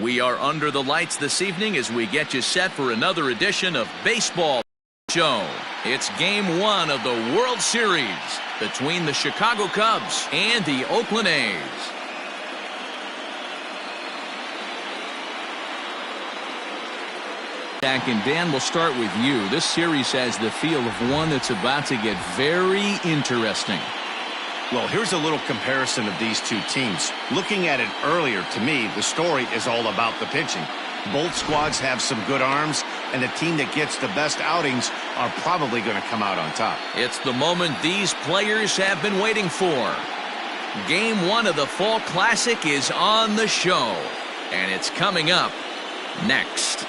We are under the lights this evening as we get you set for another edition of Baseball Show. It's Game 1 of the World Series between the Chicago Cubs and the Oakland A's. And Dan, we'll start with you. This series has the feel of one that's about to get very interesting. Well, here's a little comparison of these two teams. Looking at it earlier, to me, the story is all about the pitching. Both squads have some good arms, and the team that gets the best outings are probably going to come out on top. It's the moment these players have been waiting for. Game 1 of the Fall Classic is on the show, and it's coming up next.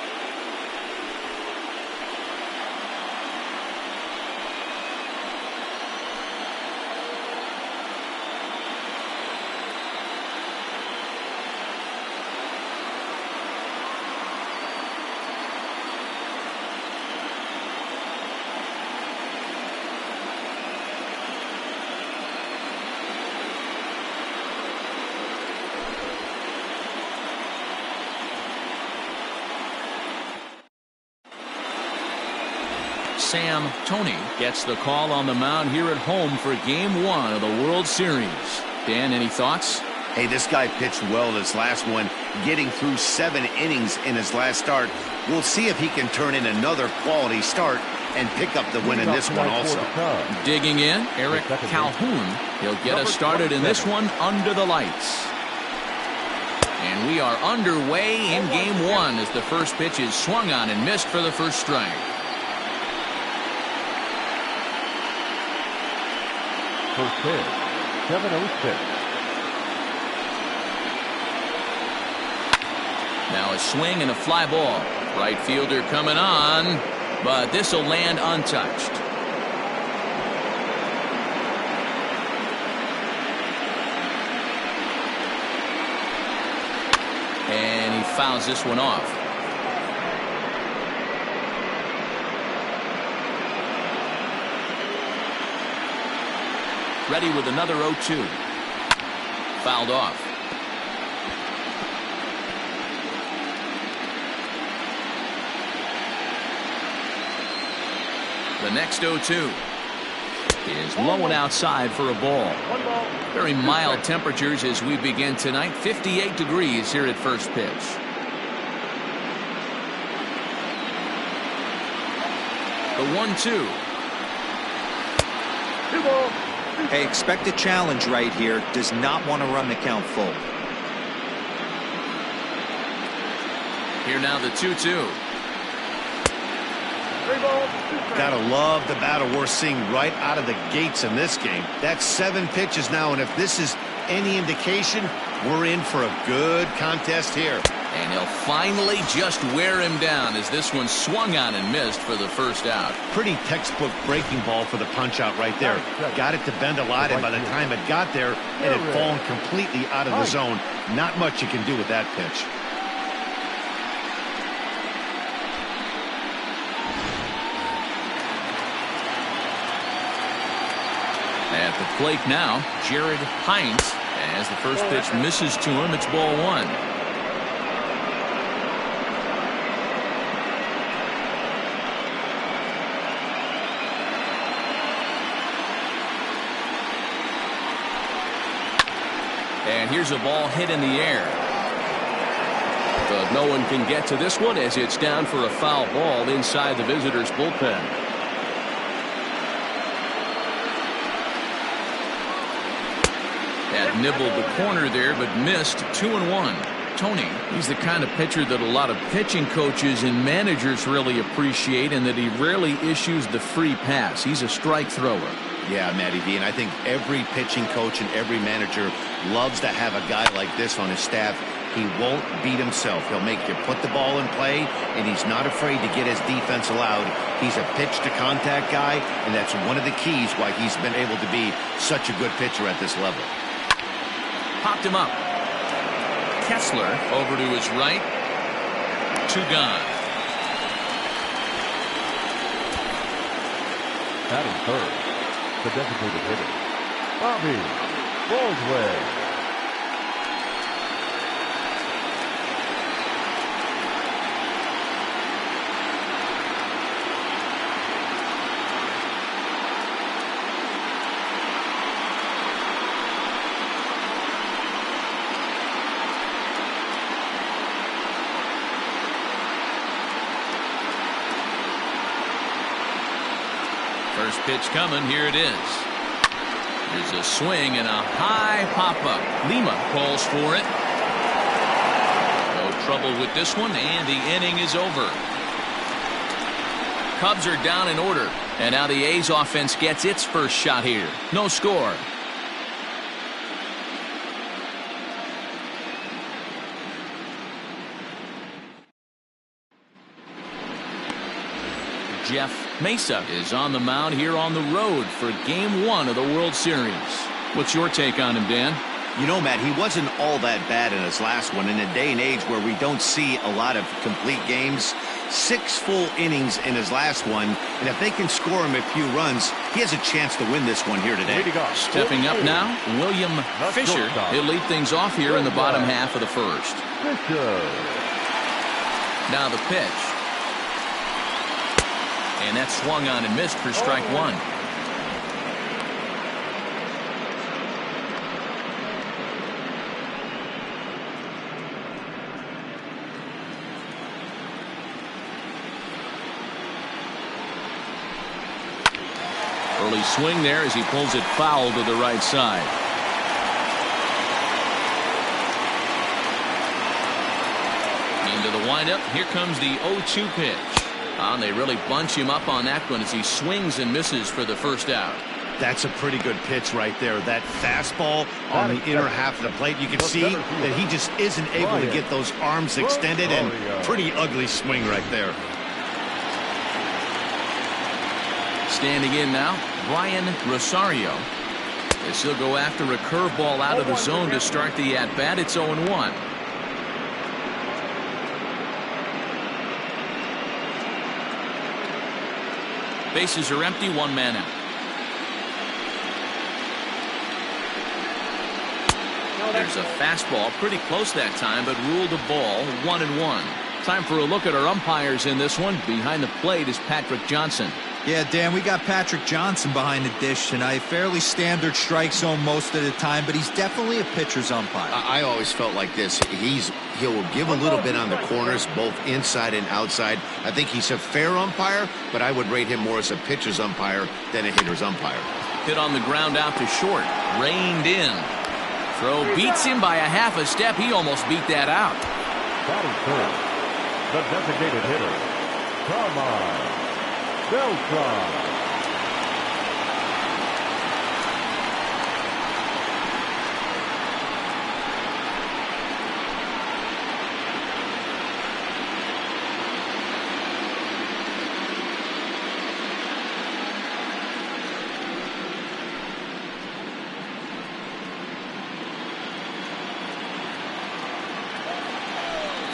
Sam Tony gets the call on the mound here at home for Game 1 of the World Series. Dan, any thoughts? Hey, this guy pitched well this last one, getting through 7 innings in his last start. We'll see if he can turn in another quality start and pick up the win in this one also. Digging in, Eric Calhoun. He'll get us started in this one under the lights. And we are underway in Game 1 as the first pitch is swung on and missed for the first strike. First pitch, 7-0-6. Now a swing and a fly ball. Right fielder coming on, but this will land untouched. And he fouls this one off. Ready with another 0-2. Fouled off. The next 0-2 is low and outside for a ball. Very mild temperatures as we begin tonight. 58 degrees here at first pitch. The 1-2. Hey, expect a challenge right here. Does not want to run the count full. Here now the 2-2. Gotta love the battle we're seeing right out of the gates in this game. That's 7 pitches now, and if this is any indication, we're in for a good contest here. And he'll finally just wear him down as this one swung on and missed for the first out. Pretty textbook breaking ball for the punch out right there. Got it to bend a lot, and by the time it got there, it had fallen completely out of the zone. Not much you can do with that pitch. At the plate now, Jared Hines. As the first pitch misses to him, it's ball 1. And here's a ball hit in the air. But no one can get to this one as it's down for a foul ball inside the visitors' bullpen. That nibbled the corner there, but missed. 2-1. Tony, he's the kind of pitcher that a lot of pitching coaches and managers really appreciate, and that he rarely issues the free pass. He's a strike thrower. Yeah, Matty V, and I think every pitching coach and every manager loves to have a guy like this on his staff. He won't beat himself. He'll make you put the ball in play, and he's not afraid to get his defense allowed. He's a pitch-to-contact guy, and that's one of the keys why he's been able to be such a good pitcher at this level. Popped him up. Kessler over to his right. 2 gone. Batting third, the designated hitter, Bobby Baldwin. First pitch coming. Here it is. There's a swing and a high pop-up. Lima calls for it. No trouble with this one, and the inning is over. Cubs are down in order, and now the A's offense gets its first shot here. No score. Jeff Mesa is on the mound here on the road for Game 1 of the World Series. What's your take on him, Dan? You know, Matt, he wasn't all that bad in his last one. In a day and age where we don't see a lot of complete games, 6 full innings in his last one, and if they can score him a few runs, he has a chance to win this one here today. Stepping up now, William Fisher. He'll lead things off here in the bottom half of the first. Now the pitch. And that swung on and missed for strike one. Early swing there as he pulls it foul to the right side. Into the windup. Here comes the 0-2 pitch. And they really bunch him up on that one as he swings and misses for the first out. That's a pretty good pitch right there. That fastball on the inner half of the plate. You can see that he just isn't able to get those arms extended, and pretty ugly swing right there. Standing in now, Brian Rosario. As he'll go after a curveball out of the zone to start the at-bat. It's 0-1. Bases are empty, 1 man out. There's a fastball pretty close that time, but ruled a ball. 1-1. Time for a look at our umpires in this one. Behind the plate is Patrick Johnson. Yeah, Dan, we got Patrick Johnson behind the dish tonight. Fairly standard strike zone most of the time, but he's definitely a pitcher's umpire. I always felt like this. He'll give a little bit on the corners, both inside and outside. I think he's a fair umpire, but I would rate him more as a pitcher's umpire than a hitter's umpire. Hit on the ground out to short. Reined in. Throw beats him by a half a step. He almost beat that out. Batting first, the designated hitter, Carmine Beltran.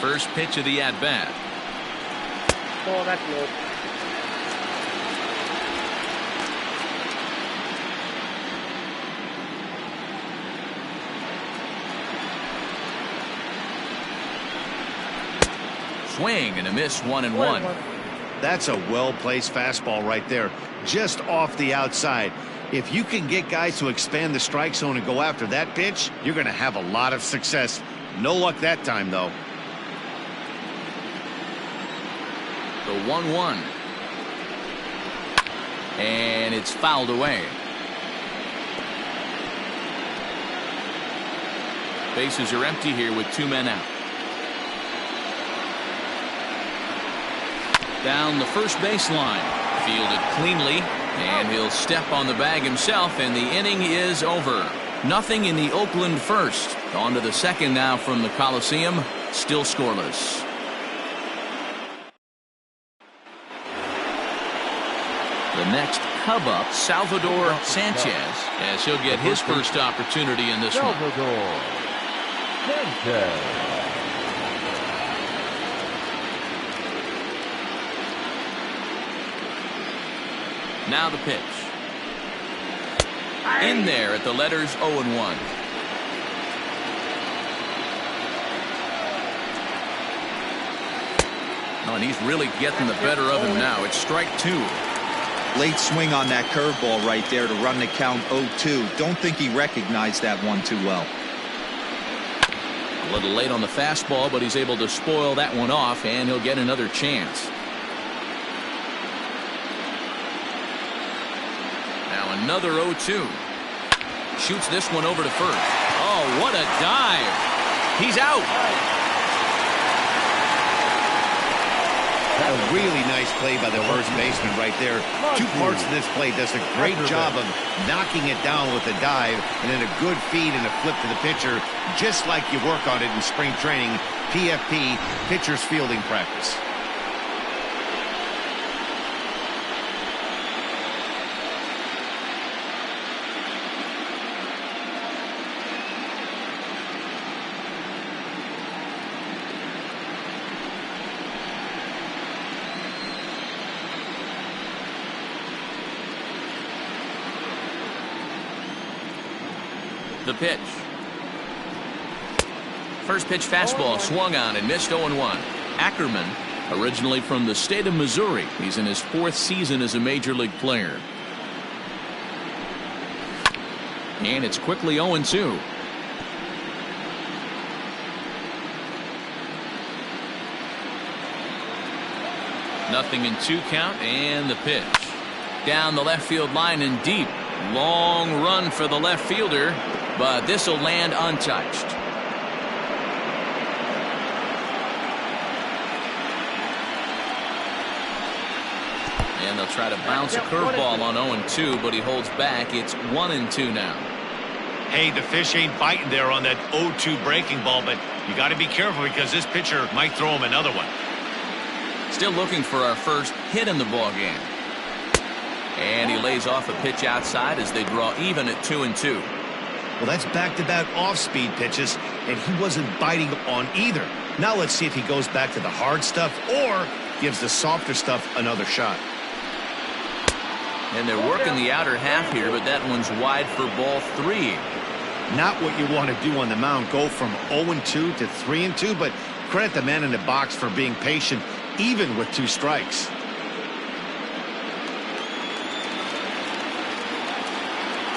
First pitch of the at-bat. Oh, that's low. Swing and a miss. 1-1. That's a well-placed fastball right there, just off the outside. If you can get guys to expand the strike zone and go after that pitch, you're going to have a lot of success. No luck that time, though. The 1-1. And it's fouled away. Bases are empty here with 2 men out. Down the first baseline. Fielded cleanly. And he'll step on the bag himself, and the inning is over. Nothing in the Oakland first. On to the second now from the Coliseum. Still scoreless. The next Cub up, Salvador Sanchez, as he'll get his first opportunity in this one. Salvador Sanchez. Now the pitch. In there at the letters 0-1. Oh, and he's really getting the better of him now. It's strike 2. Late swing on that curveball right there to run the count 0-2. Don't think he recognized that one too well. A little late on the fastball, but he's able to spoil that one off, and he'll get another chance. Now another 0-2. Shoots this one over to first. Oh, what a dive. He's out. A really nice play by the first baseman right there. Two parts of this play. Does a great job of knocking it down with a dive, and then a good feed and a flip to the pitcher, just like you work on it in spring training. PFP, pitcher's fielding practice. The pitch. First pitch fastball swung on and missed 0-1. Ackerman, originally from the state of Missouri. He's in his 4th season as a major league player. And it's quickly 0-2. Nothing in 2 count, and the pitch. Down the left field line and deep. Long run for the left fielder, but this will land untouched. And they'll try to bounce a curveball on 0-2, but he holds back. It's 1-2 now. Hey, the fish ain't biting there on that 0-2 breaking ball, but you got to be careful because this pitcher might throw him another one. Still looking for our first hit in the ball game. And he lays off a pitch outside as they draw even at 2-2. Well, that's back-to-back off-speed pitches, and he wasn't biting on either. Now let's see if he goes back to the hard stuff or gives the softer stuff another shot. And they're working the outer half here, but that one's wide for ball 3. Not what you want to do on the mound, go from 0-2 to 3-2, but credit the man in the box for being patient, even with 2 strikes.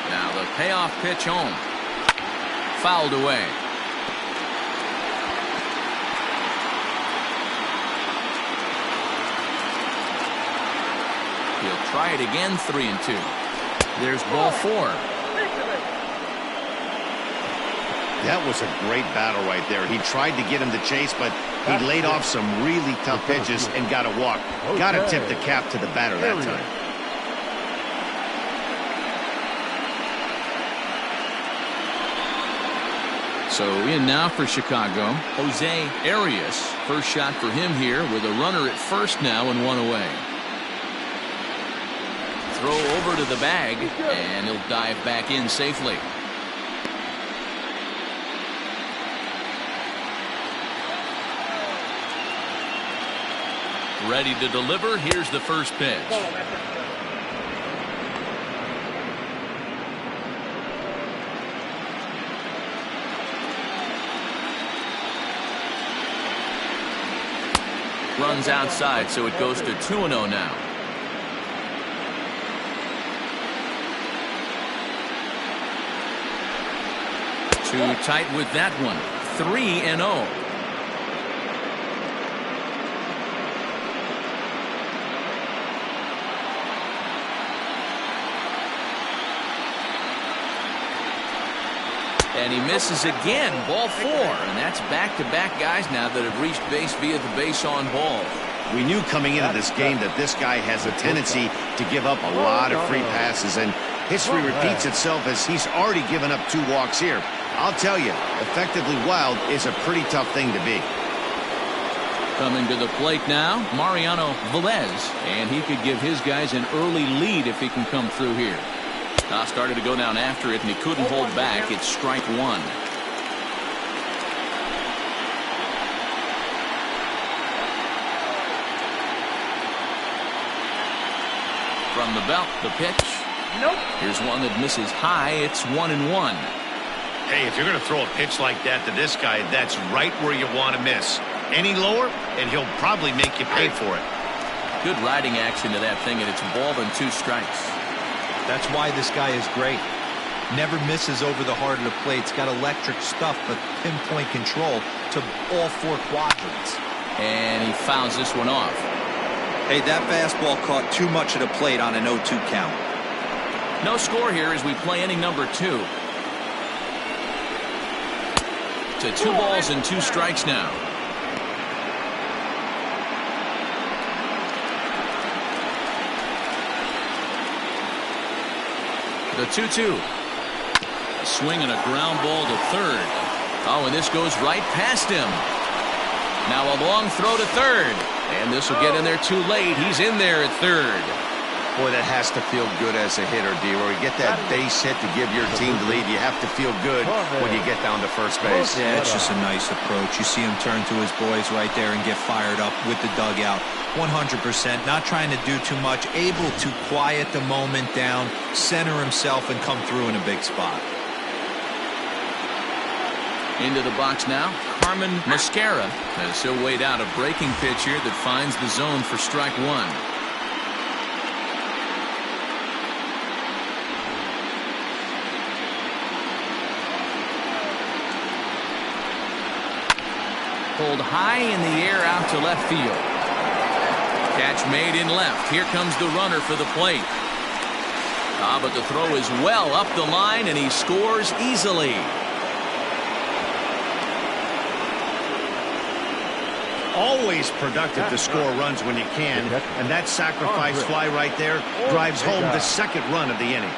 Now the payoff pitch home. Fouled away. He'll try it again, 3-2. There's ball 4. That was a great battle right there. He tried to get him to chase, but he laid off some really tough pitches and got a walk. Got to tip the cap to the batter that time. So in now for Chicago, Jose Arias. First shot for him here with a runner at first now and 1 away. Throw over to the bag, and he'll dive back in safely. Ready to deliver. Here's the first pitch. Runs outside, so it goes to 2-0 now. Too tight with that one. 3-0. And he misses again. Ball 4. And that's back-to-back guys now that have reached base via the base on ball. We knew coming into this game that this guy has a tendency to give up a lot of free passes, and history repeats itself as he's already given up 2 walks here. I'll tell you, effectively wild is a pretty tough thing to be. Coming to the plate now, Mariano Velez, and he could give his guys an early lead if he can come through here. Started to go down after it, and he couldn't hold back. It's strike 1. From the belt, the pitch. Nope. Here's one that misses high. It's 1-1. Hey, if you're going to throw a pitch like that to this guy, that's right where you want to miss. Any lower, and he'll probably make you pay for it. Good riding action to that thing, and it's ball and 2 strikes. That's why this guy is great. Never misses over the heart of the plate. It's got electric stuff, but pinpoint control to all 4 quadrants. And he fouls this one off. Hey, that fastball caught too much of the plate on an 0-2 count. No score here as we play inning number 2. To 2 balls and 2 strikes now. The 2-2. A swing and a ground ball to third. Oh, and this goes right past him. Now a long throw to third. And this will get in there too late. He's in there at third. Boy, that has to feel good as a hitter, D-Roy. You get that base hit to give your team the lead. You have to feel good when you get down to first base. Yeah, it's just a nice approach. You see him turn to his boys right there and get fired up with the dugout. 100%, not trying to do too much, able to quiet the moment down, center himself, and come through in a big spot. Into the box now, Carmen Mascara has so weighed out a breaking pitch here that finds the zone for strike 1. Pulled high in the air out to left field. Catch made in left. Here comes the runner for the plate. But the throw is well up the line, and he scores easily. Always productive to score runs when you can, and that sacrifice fly right there drives home the second run of the inning.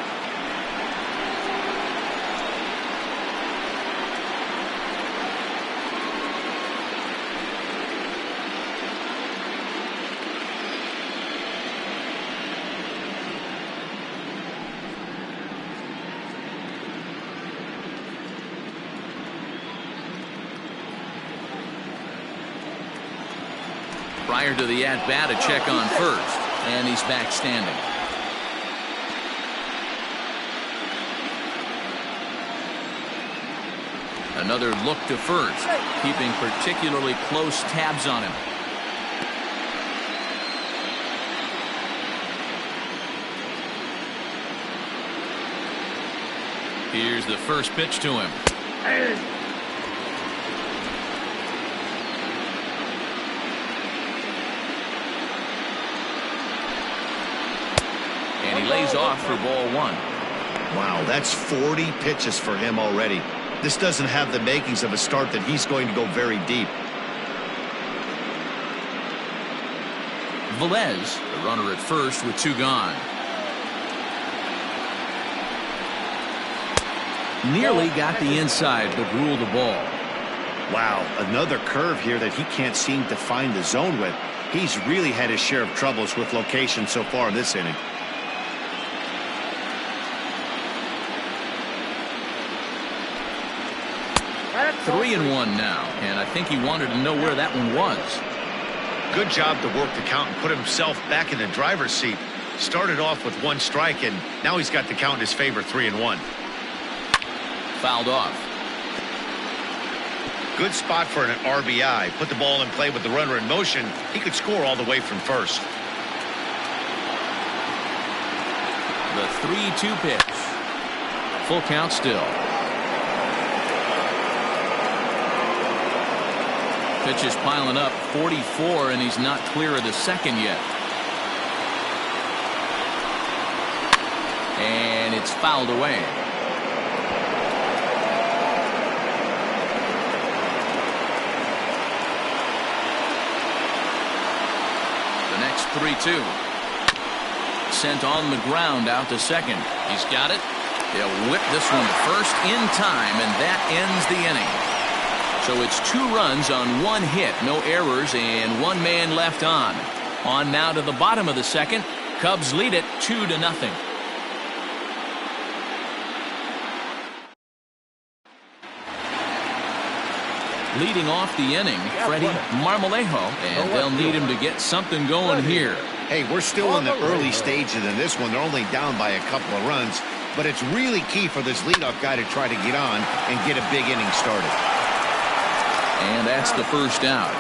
Prior to the at-bat, a check on first, and he's back standing. Another look to first, keeping particularly close tabs on him. Here's the first pitch to him. And he lays off for ball 1. Wow, that's 40 pitches for him already. This doesn't have the makings of a start that he's going to go very deep. Velez, the runner at first with 2 gone. Nearly got the inside, but ruled the ball. Wow, another curve here that he can't seem to find the zone with. He's really had his share of troubles with location so far in this inning. 3-1 now, and I think he wanted to know where that one was. Good job to work the count and put himself back in the driver's seat. Started off with 1 strike, and now he's got the count in his favor, 3-1. Fouled off. Good spot for an RBI. Put the ball in play with the runner in motion. He could score all the way from first. The 3-2 pitch. Full count still. Pitch is piling up, 44, and he's not clear of the second yet. And it's fouled away. The next 3-2. Sent on the ground out to second. He's got it. They'll whip this one to first in time, and that ends the inning. So it's 2 runs on 1 hit, no errors, and 1 man left on. On now to the bottom of the second. Cubs lead it 2-0. Leading off the inning, Freddie Marmolejo, and they'll need him to get something going here. Hey, we're still in the early stages in this one. They're only down by a couple of runs, but it's really key for this leadoff guy to try to get on and get a big inning started. And that's the first out.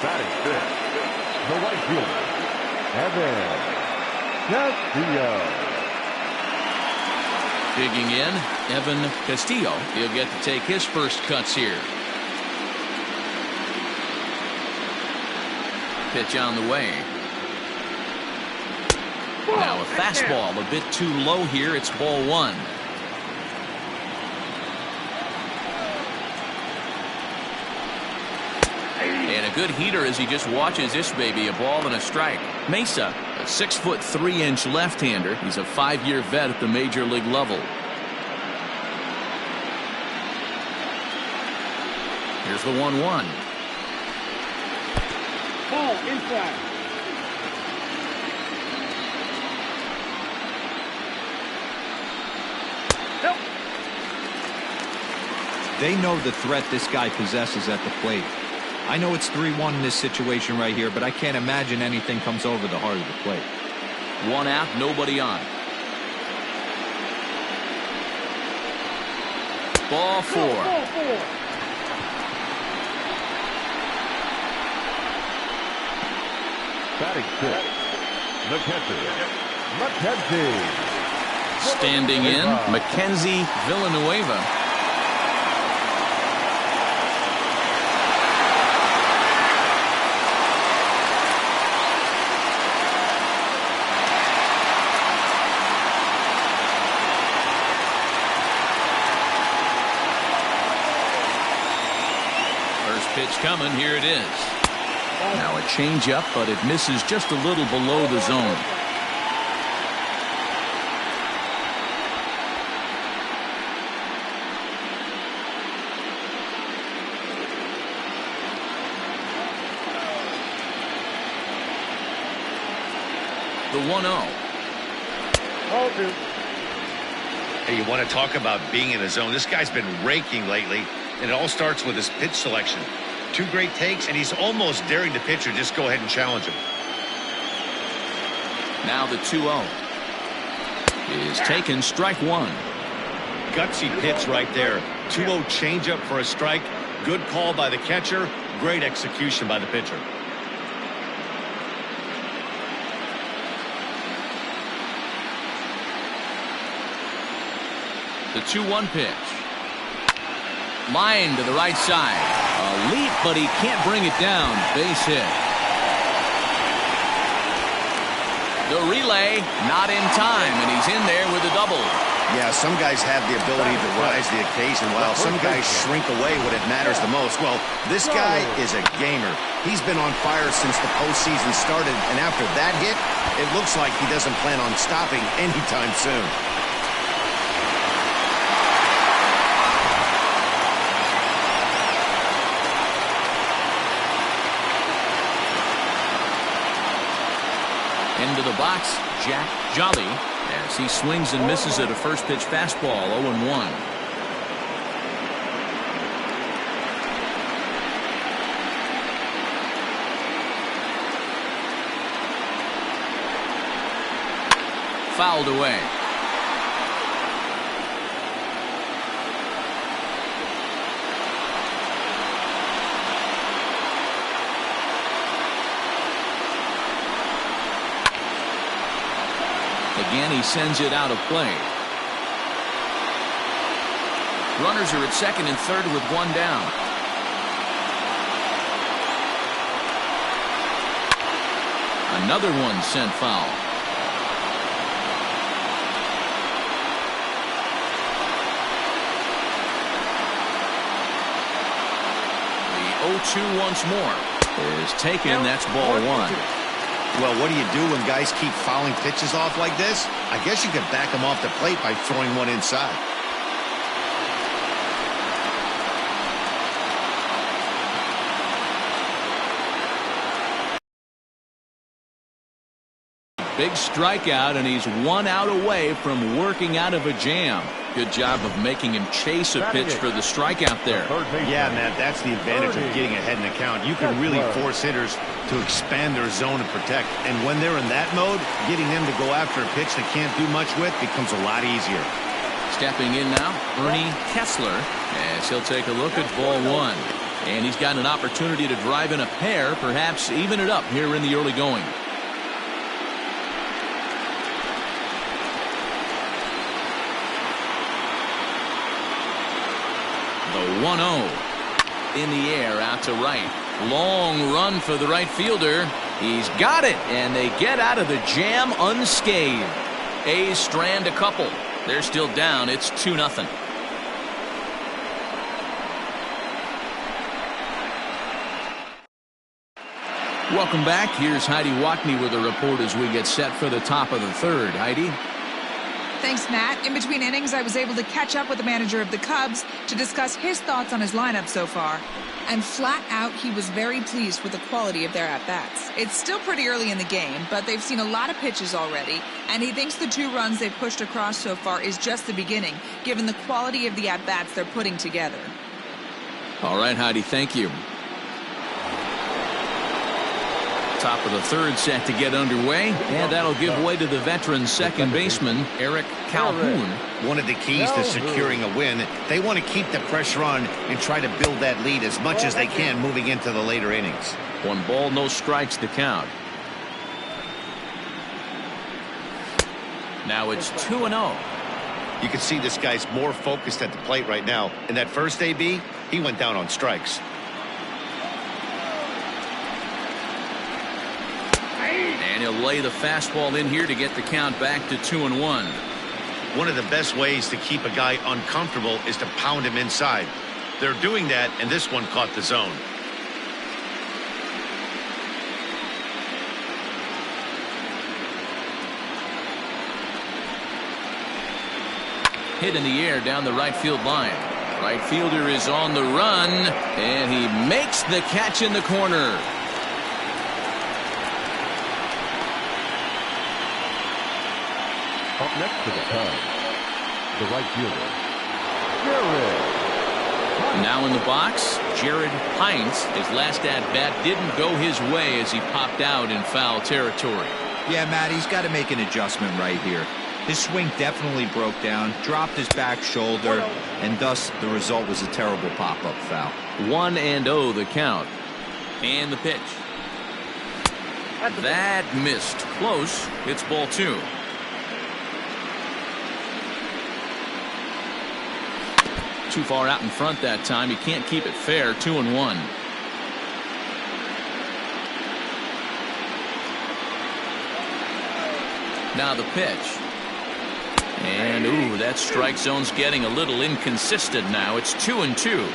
Batting fifth, the right fielder, Evan Castillo. Digging in, Evan Castillo. He'll get to take his first cuts here. Pitch on the way. fastball a bit too low here. It's ball one. And a good heater as he just watches this baby. A ball and a strike. Mesa, a 6'3" left-hander. He's a 5-year vet at the major league level. Here's the 1-1. Ball inside. Nope. They know the threat this guy possesses at the plate. I know it's 3-1 in this situation right here, but I can't imagine anything comes over the heart of the plate. 1 out, nobody on. Ball 4. Ball 4. Batting fifth, Mackenzie. Standing in, Mackenzie Villanueva. First pitch coming, here it is. Now a changeup, but it misses just a little below the zone. The 1-0. Ball 2. Hey, you want to talk about being in a zone? This guy's been raking lately, and it all starts with his pitch selection. 2 great takes, and he's almost daring the pitcher just go ahead and challenge him. Now the 2-0 is taken, strike 1. Gutsy pitch right there. 2-0 changeup for a strike. Good call by the catcher. Great execution by the pitcher. The 2-1 pitch. Line to the right side. A leap, but he can't bring it down. Base hit. The relay, not in time, and he's in there with a double. Yeah, some guys have the ability to rise the occasion, while some guys shrink away when it matters the most. Well, this guy is a gamer. He's been on fire since the postseason started, and after that hit, it looks like he doesn't plan on stopping anytime soon. Into the box, Jack Jolly, as he swings and misses at a first pitch fastball, 0-1. Fouled away. Again, he sends it out of play. Runners are at second and third with 1 down. Another one sent foul. The 0-2 once more is taken. That's ball 1. Well, what do you do when guys keep fouling pitches off like this? I guess you could back them off the plate by throwing one inside. Big strikeout, and he's 1 out away from working out of a jam. Good job of making him chase a pitch for the strikeout there. Yeah, Matt, that's the advantage of getting ahead in the count. You can really force hitters to expand their zone and protect. And when they're in that mode, getting them to go after a pitch they can't do much with becomes a lot easier. Stepping in now, Ernie Kessler, as he'll take a look at ball 1. And he's got an opportunity to drive in a pair, perhaps even it up here in the early going. The 1-0 in the air out to right. Long run for the right fielder. He's got it, and they get out of the jam unscathed. A's strand a couple. They're still down. It's 2-0. Welcome back. Here's Heidi Watney with a report as we get set for the top of the third. Heidi? Thanks, Matt. In between innings, I was able to catch up with the manager of the Cubs to discuss his thoughts on his lineup so far. And flat out, he was very pleased with the quality of their at-bats. It's still pretty early in the game, but they've seen a lot of pitches already, and he thinks the 2 runs they've pushed across so far is just the beginning, given the quality of the at-bats they're putting together. All right, Heidi, thank you. Top of the third set to get underway, and that'll give way to the veteran second baseman, Eric Calhoun. One of the keys to securing a win, they want to keep the pressure on and try to build that lead as much as they can moving into the later innings. 1 ball, no strikes to count. Now it's 2-0. You can see this guy's more focused at the plate right now. In that first AB, he went down on strikes. And he'll lay the fastball in here to get the count back to 2-1. One of the best ways to keep a guy uncomfortable is to pound him inside. They're doing that, and this one caught the zone. Hit in the air down the right field line. Right fielder is on the run, and he makes the catch in the corner. Up next to the Cubs, the right fielder, Jared. Now in the box, Jared Hines. His last at-bat didn't go his way as he popped out in foul territory. Yeah, Matt, he's got to make an adjustment right here. His swing definitely broke down, dropped his back shoulder, and thus the result was a terrible pop-up foul. 1-0 the count. And the pitch. That missed. Close. It's ball 2. Too far out in front that time. He can't keep it fair. 2-1. Now the pitch. And ooh, that strike zone's getting a little inconsistent now. It's 2-2.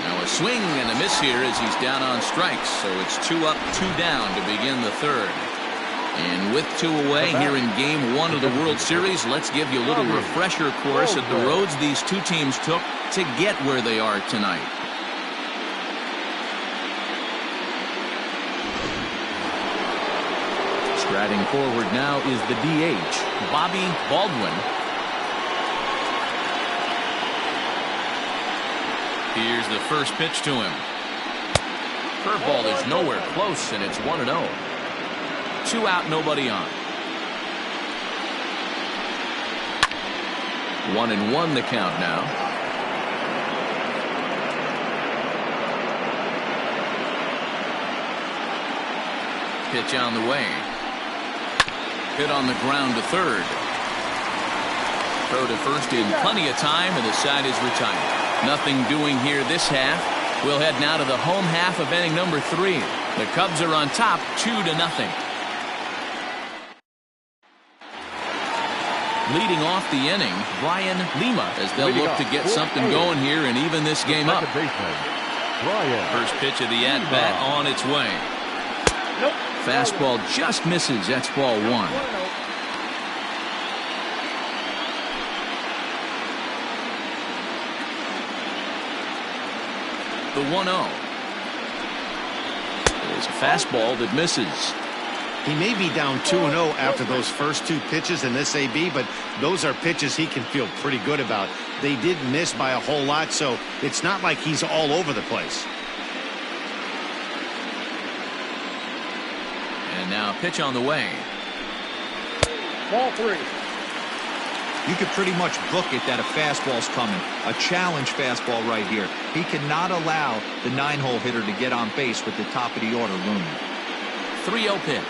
Now a swing and a miss here as he's down on strikes. So it's 2 up, 2 down to begin the third. And with 2 away here in Game 1 of the World Series, let's give you a little refresher course at the roads these 2 teams took to get where they are tonight. Striding forward now is the DH, Bobby Baldwin. Here's the first pitch to him. Curveball is nowhere close, and it's 1-0. 2 out, nobody on. 1-1 the count now. Pitch on the way. Hit on the ground to third. Throw to first in plenty of time, and the side is retired. Nothing doing here this half. We'll head now to the home half of inning number 3. The Cubs are on top 2-0. Leading off the inning, Brian Lima, as they'll look to get something going here and even this game up. First pitch of the at-bat on its way. Fastball just misses. That's ball 1. The 1-0 is a fastball that misses. He may be down 2-0 after those first 2 pitches in this AB, but those are pitches he can feel pretty good about. They did miss by a whole lot, so it's not like he's all over the place. And now pitch on the way. Ball 3. You could pretty much book it that a fastball's coming. A challenge fastball right here. He cannot allow the 9-hole hitter to get on base with the top of the order looming. 3-0 pitch.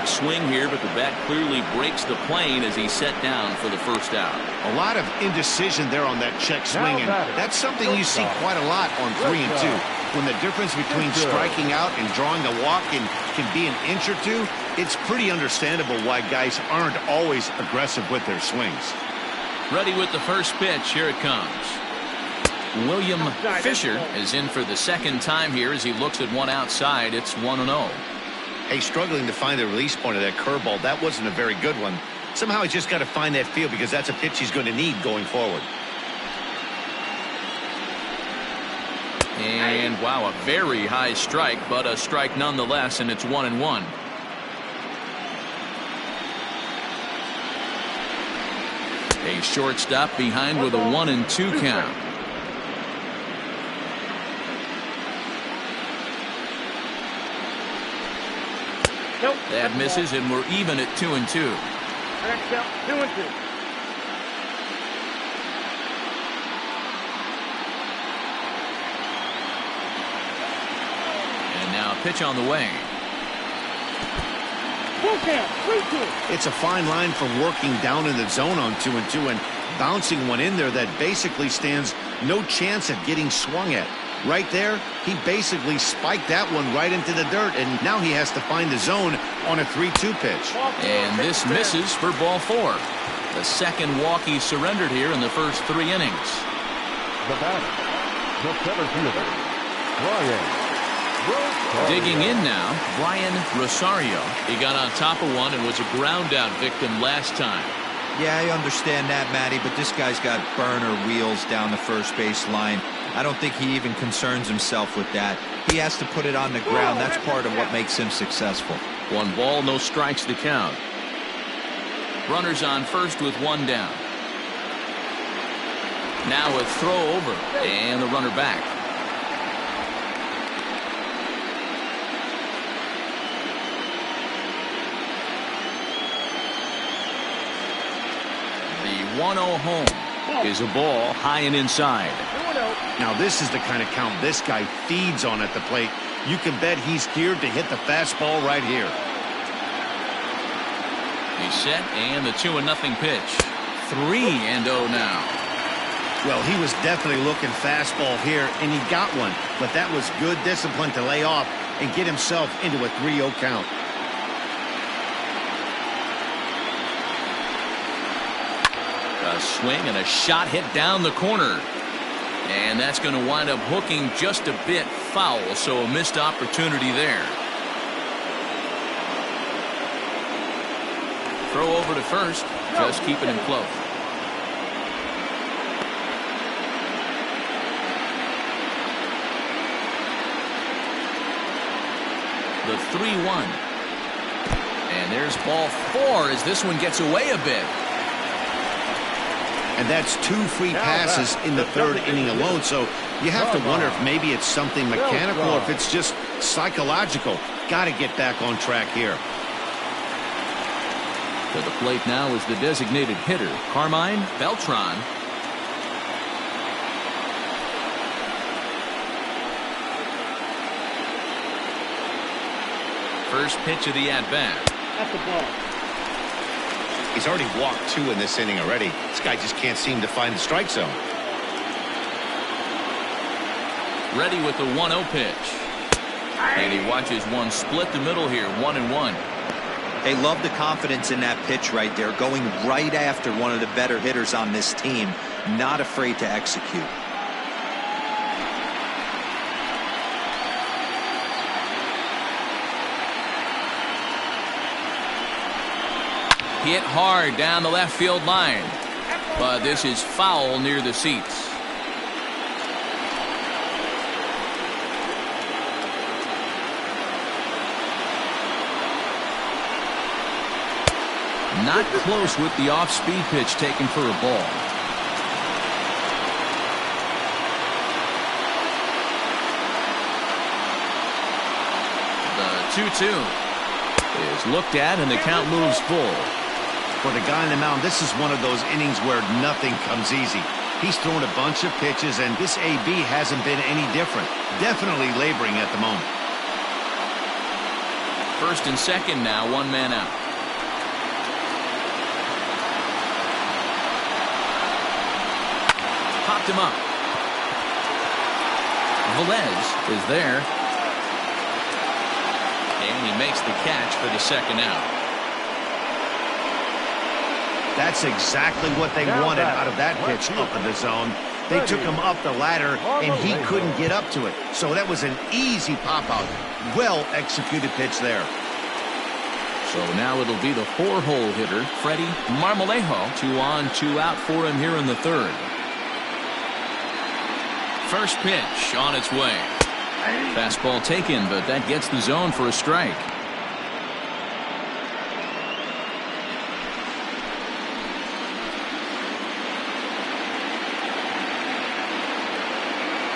swing here, but the bat clearly breaks the plane as he's set down for the first out. A lot of indecision there on that check swing, and that's something you see quite a lot on 3 and 2. When the difference between striking out and drawing a walk can be an inch or two, it's pretty understandable why guys aren't always aggressive with their swings. Ready with the first pitch. Here it comes. William Fisher is in for the second time here as he looks at one outside. It's 1-0. Hey, struggling to find the release point of that curveball. That wasn't a very good one. Somehow he's just got to find that feel because that's a pitch he's going to need going forward. And wow, a very high strike, but a strike nonetheless, and it's 1-1. A shortstop behind with a 1-2 count. Nope. That misses, and we're even at 2-2. Next out, 2-2. And now pitch on the way. Full count, 3-2. It's a fine line from working down in the zone on 2-2 and bouncing one in there that basically stands no chance at getting swung at. Right there, he basically spiked that one right into the dirt, and now he has to find the zone on a 3-2 pitch. And this misses for ball 4. The second walk he surrendered here in the first 3 innings. The batter, the center fielder, Brian Rosario. Digging in now, Brian Rosario. He got on top of one and was a ground out victim last time. Yeah, I understand that, Matty, but this guy's got burner wheels down the first base line. I don't think he even concerns himself with that. He has to put it on the ground. That's part of what makes him successful. 1 ball, no strikes to count. Runners on first with 1 down. Now a throw over and the runner back. The 1-0 home is a ball high and inside. Now this is the kind of count this guy feeds on at the plate. You can bet he's geared to hit the fastball right here. He's set, and the 2-0 pitch. 3-0 now. Well, he was definitely looking fastball here, and he got one. But that was good discipline to lay off and get himself into a 3-0 count. A swing and a shot hit down the corner. And that's going to wind up hooking just a bit foul, so a missed opportunity there. Throw over to first, just keeping him close. The 3-1. And there's ball 4 as this one gets away a bit. And that's 2 free passes in the 3rd inning alone. So you have to wonder if maybe it's something mechanical or if it's just psychological. Got to get back on track here. To the plate now is the designated hitter, Carmine Beltran. First pitch of the at-bat. That's the ball. He's already walked 2 in this inning already. This guy just can't seem to find the strike zone. Ready with the 1-0 pitch. And he watches one split the middle here, 1-1. They love the confidence in that pitch right there, going right after one of the better hitters on this team, not afraid to execute. Hit hard down the left field line, but this is foul near the seats. Not close with the off-speed pitch taken for a ball. The 2-2 is looked at, and the count moves full. For the guy on the mound, this is one of those innings where nothing comes easy. He's thrown a bunch of pitches, and this AB hasn't been any different. Definitely laboring at the moment. First and second now, one man out. Popped him up. Velez is there. And he makes the catch for the second out. That's exactly what they wanted out of that pitch up in the zone. They took him up the ladder, and he couldn't get up to it. So that was an easy pop-out. Well-executed pitch there. So now it'll be the 4-hole hitter, Freddie Marmolejo. 2 on, 2 out for him here in the third. First pitch on its way. Fastball taken, but that gets the zone for a strike.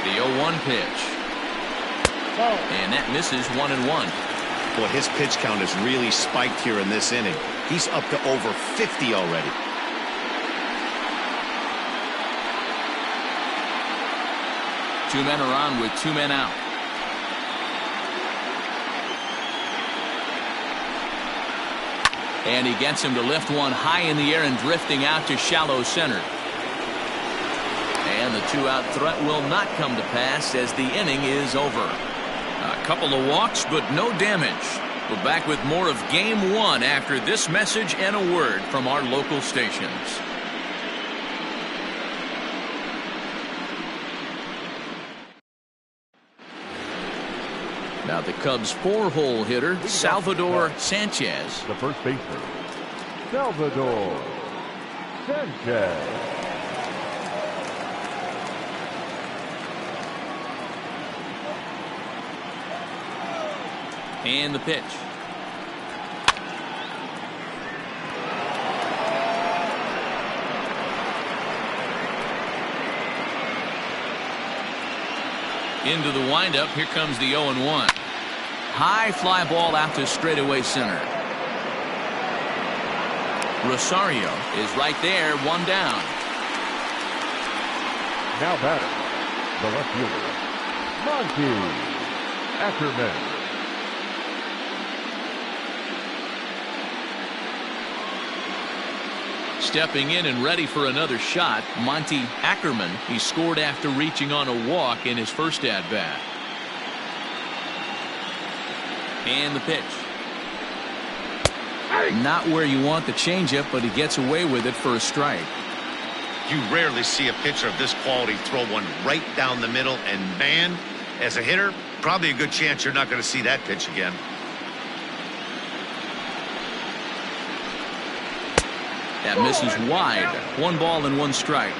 The 0-1 pitch. And that misses 1-1. Boy, his pitch count has really spiked here in this inning. He's up to over 50 already. Two men are on with 2 men out. And he gets him to lift one high in the air and drifting out to shallow center. And the 2-out threat will not come to pass as the inning is over. A couple of walks, but no damage. We're back with more of Game 1 after this message and a word from our local stations. Now the Cubs' 4-hole hitter, Salvador Sanchez. The first baseman, Salvador Sanchez. And the pitch. Into the windup. Here comes the 0-1. High fly ball out to straightaway center. Rosario is right there, 1 down. Now batting, the left fielder, Monty Ackerman. Stepping in and ready for another shot, Monty Ackerman. He scored after reaching on a walk in his first at-bat. And the pitch. Not where you want the changeup, but he gets away with it for a strike. You rarely see a pitcher of this quality throw one right down the middle, and man, as a hitter, probably a good chance you're not going to see that pitch again. That misses wide. 1 ball and 1 strike.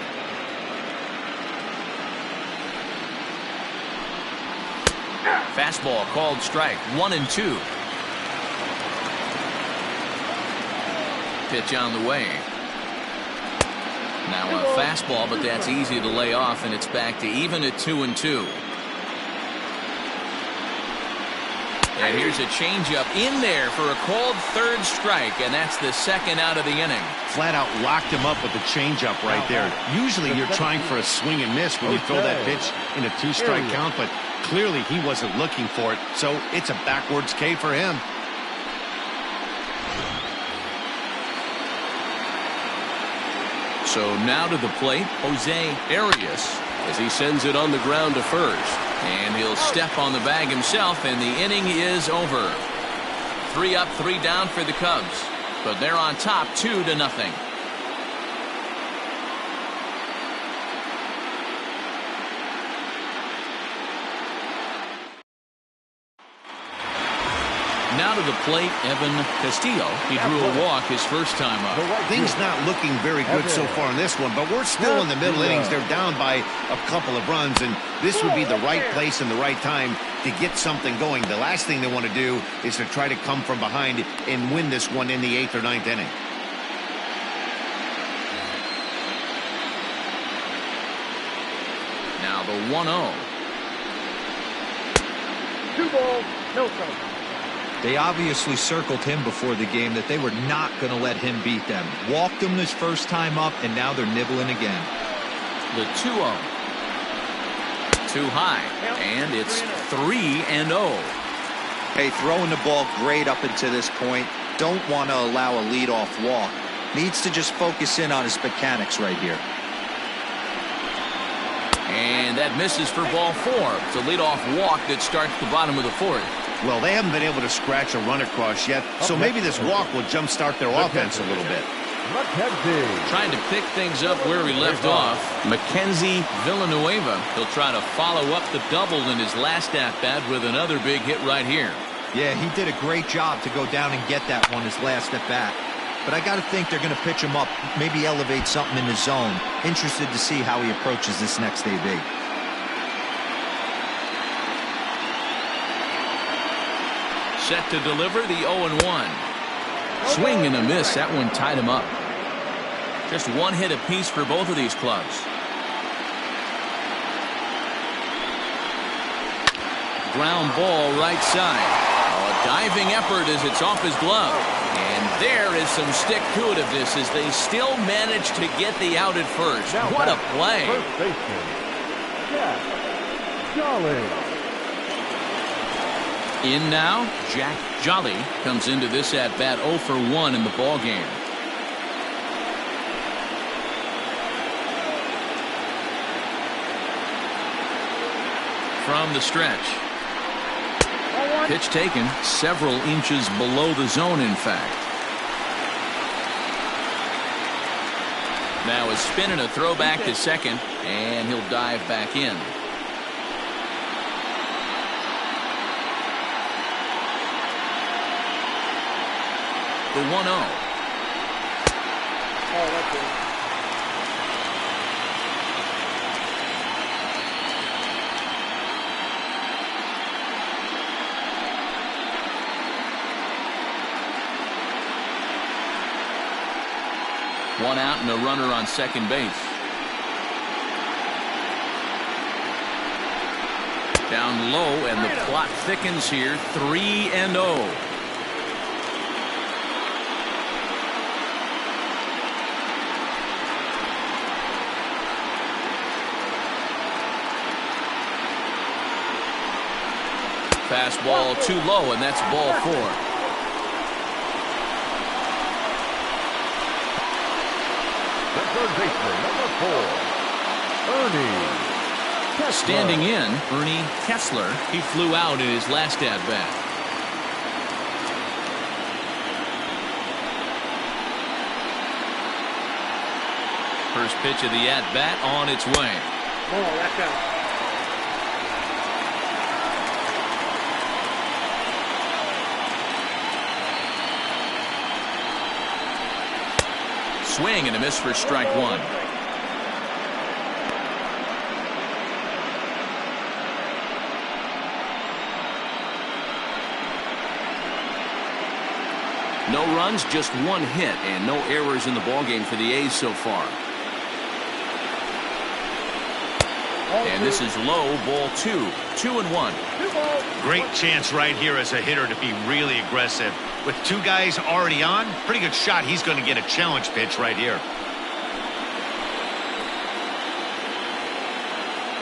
Fastball called strike. 1-2. Pitch on the way. Now a fastball, but that's easy to lay off, and it's back to even at 2-2. And here's a changeup in there for a called third strike, and that's the second out of the inning. Flat out locked him up with the changeup right there. Usually you're trying for a swing and miss when you throw that pitch in a 2-strike count, but clearly he wasn't looking for it, so it's a backwards K for him. So now to the plate, Jose Arias, as he sends it on the ground to first. And he'll step on the bag himself, and the inning is over. 3 up, 3 down for the Cubs. But they're on top 2-0. Now to the plate, Evan Castillo. He drew a walk his first time up. Things not looking very good so far in this one, but we're still in the middle innings. They're down by a couple of runs, and this would be the right place and the right time to get something going. The last thing they want to do is to try to come from behind and win this one in the 8th or 9th inning. Now the 1-0. 2 balls, no strikes. They obviously circled him before the game that they were not going to let him beat them. Walked him his first time up, and now they're nibbling again. The 2-0. Too high, and it's 3-0. Hey, throwing the ball great up until this point. Don't want to allow a leadoff walk. Needs to just focus in on his mechanics right here. And that misses for ball 4. It's a leadoff walk that starts the bottom of the 4th. Well, they haven't been able to scratch a run across yet, so maybe this walk will jumpstart their offense a little bit. Trying to pick things up where he left off. Mackenzie Villanueva. He'll try to follow up the double in his last at-bat with another big hit right here. Yeah, he did a great job to go down and get that one his last at-bat. But I got to think they're going to pitch him up, maybe elevate something in the zone. Interested to see how he approaches this next AB. Set to deliver the 0-1. Swing and a miss. That one tied him up. Just one hit apiece for both of these clubs. Ground ball right side. Oh, a diving effort as it's off his glove. And there is some stick-to-itiveness as they still manage to get the out at first. What a play. First baseman, Jack Jolly. In now, Jack Jolly comes into this at-bat 0 for 1 in the ballgame. From the stretch. Pitch taken several inches below the zone, in fact. Now a spin and a throw back to second, and he'll dive back in. The 1-0. Oh, that's it. One out and a runner on second base. Down low, and the plot thickens here. 3-0. Fastball too low, and that's ball 4. The third baseman, number 4, Ernie Kessler. Standing in, Ernie Kessler. He flew out in his last at-bat. First pitch of the at-bat on its way. Oh, that's out. Swing and a miss for strike 1. No runs, just one hit, and no errors in the ballgame for the A's so far. And this is low, ball 2. 2-1. Great chance right here as a hitter to be really aggressive. With two guys already on, pretty good shot. He's going to get a challenge pitch right here.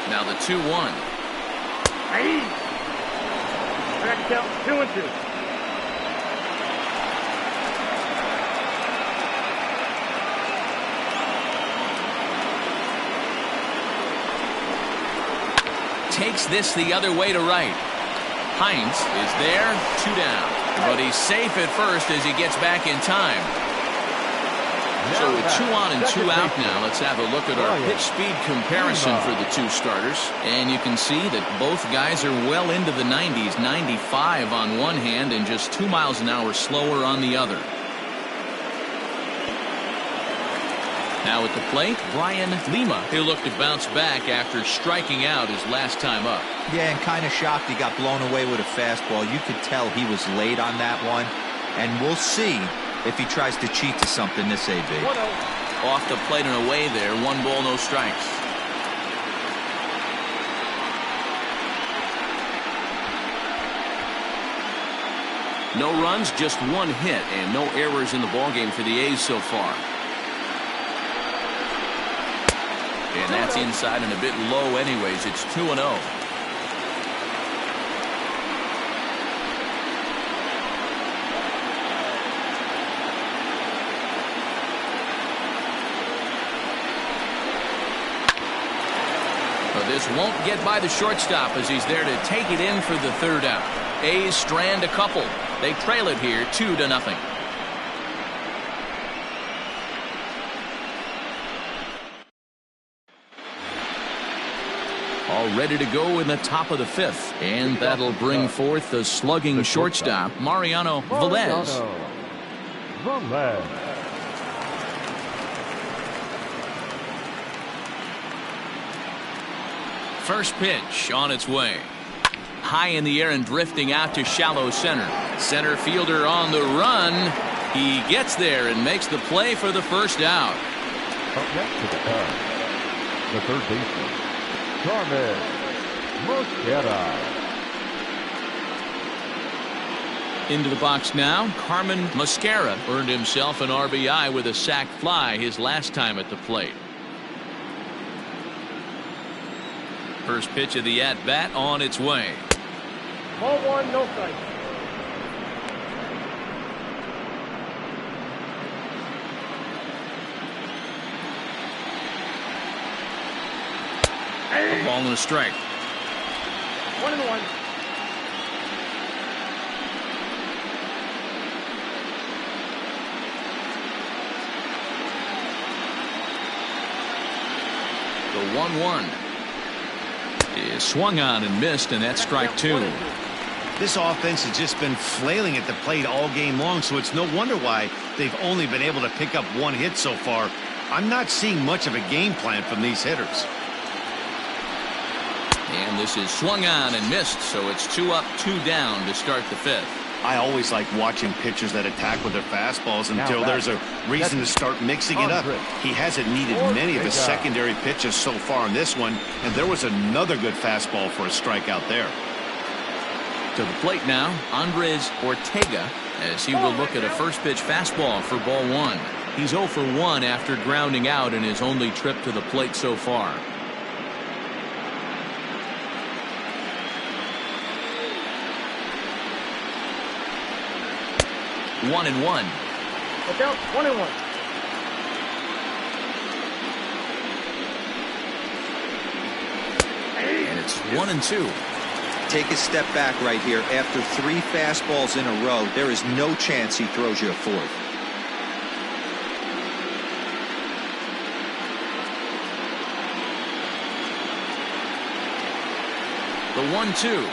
Now the 2-1. Hey! I got to count 2-2. Takes this the other way to right. Hines is there, 2 down. But he's safe at first as he gets back in time. So with 2 on and 2 out now, let's have a look at our pitch speed comparison for the two starters. And you can see that both guys are well into the 90s, 95 on one hand and just 2 miles an hour slower on the other. Now at the plate, Brian Lima. He'll look to bounce back after striking out his last time up. Yeah, and kind of shocked he got blown away with a fastball. You could tell he was late on that one. And we'll see if he tries to cheat to something this AB. Off the plate and away there. 1 ball, no strikes. No runs, just 1 hit, and no errors in the ballgame for the A's so far. And that's inside and a bit low anyways. It's 2-0. This won't get by the shortstop as he's there to take it in for the third out. A's strand a couple. They trail it here 2-0. All ready to go in the top of the fifth. And that'll bring forth the slugging shortstop, Mariano Velez. First pitch on its way. High in the air and drifting out to shallow center. Center fielder on the run. He gets there and makes the play for the first out. Up next to the third baseman, Carmen Mosquera. Into the box now, Carmen Mosquera earned himself an RBI with a sac fly his last time at the plate. First pitch of the at-bat on its way. Ball one, no strike. A ball and a strike. 1-1. The 1-1 is swung on and missed, and that's strike two. This offense has just been flailing at the plate all game long, so it's no wonder why they've only been able to pick up one hit so far. I'm not seeing much of a game plan from these hitters. And this is swung on and missed, so it's 2 up, 2 down to start the fifth. I always like watching pitchers that attack with their fastballs until there's a reason to start mixing it up. He hasn't needed many of his secondary pitches so far in this one, and there was another good fastball for a strikeout there. To the plate now, Andres Ortega, as he will look at a first pitch fastball for ball one. He's 0 for 1 after grounding out in his only trip to the plate so far. One and one. Look out, 1-1. And it's 1-2. Take a step back right here. After 3 fastballs in a row, there is no chance he throws you a fourth. The 1-2.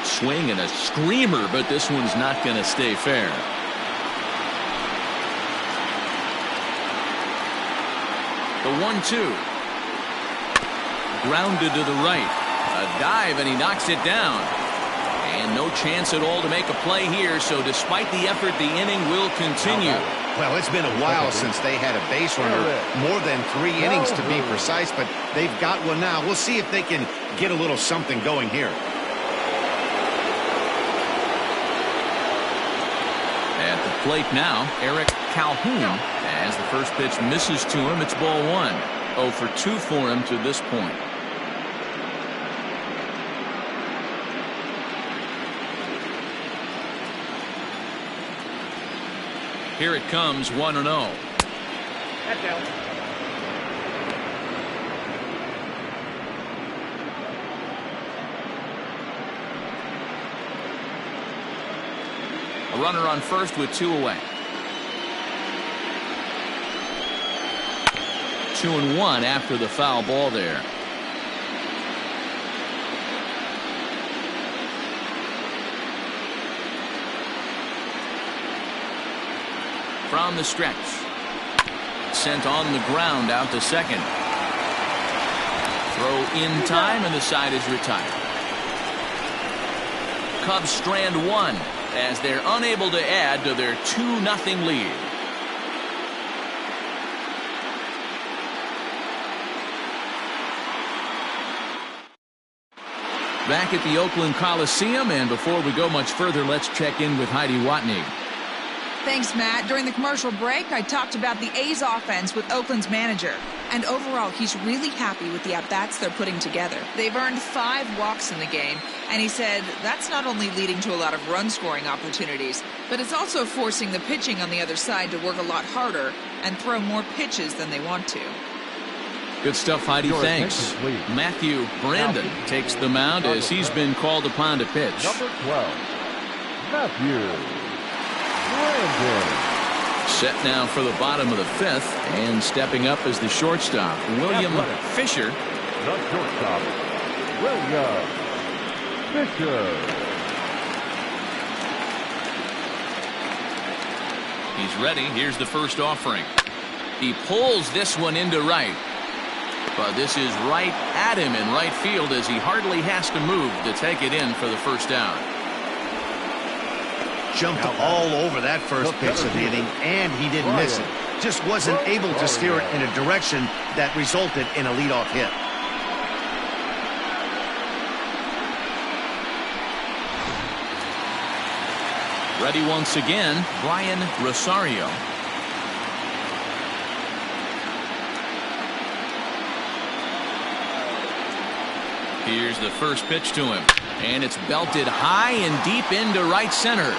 Swing and a screamer, but this one's not going to stay fair. The 1-2. Grounded to the right. A dive, and he knocks it down. And no chance at all to make a play here, so despite the effort, the inning will continue. Well, it's been a while since they had a base runner, more than 3 innings to be precise, but they've got one now. We'll see if they can get a little something going here. At the plate now, Eric Calhoun, as the first pitch misses to him. It's ball one. 0 for 2 for him to this point. Here it comes, 1-0. That's out. A runner on first with 2 away. 2-1 after the foul ball there. From the stretch. Sent on the ground out to second. Throw in time, and the side is retired. Cubs strand 1 as they're unable to add to their 2-0 lead. Back at the Oakland Coliseum, and before we go much further, let's check in with Heidi Watney. Thanks, Matt. During the commercial break, I talked about the A's offense with Oakland's manager. And overall, he's really happy with the at-bats they're putting together. They've earned 5 walks in the game, and he said that's not only leading to a lot of run-scoring opportunities, but it's also forcing the pitching on the other side to work a lot harder and throw more pitches than they want to. Good stuff, Heidi. Thanks. Matthew Brandon takes the mound as he's been called upon to pitch. Number 12, Matthew Brandon. Set now for the bottom of the 5th, and stepping up as the shortstop, William Fisher. The shortstop, William Fisher. He's ready. Here's the first offering. He pulls this one into right. But this is right at him in right field as he hardly has to move to take it in for the first down. Jumped all over that first pitch of the inning, and he didn't miss it. Just wasn't able to steer it in a direction that resulted in a leadoff hit. Ready once again, Brian Rosario. Here's the first pitch to him, and it's belted high and deep into right center.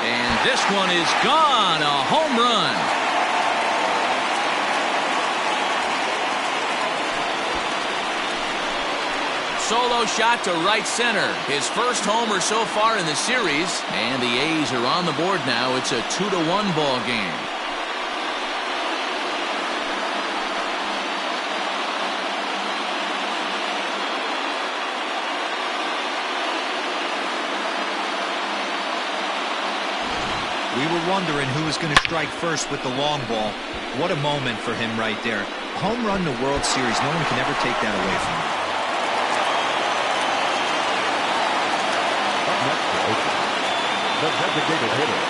And this one is gone, a home run. Solo shot to right center. His first homer so far in the series, and the A's are on the board now. It's a 2-1 ball game. We were wondering who was going to strike first with the long ball. What a moment for him right there. Home run in the World Series. No one can ever take that away from him.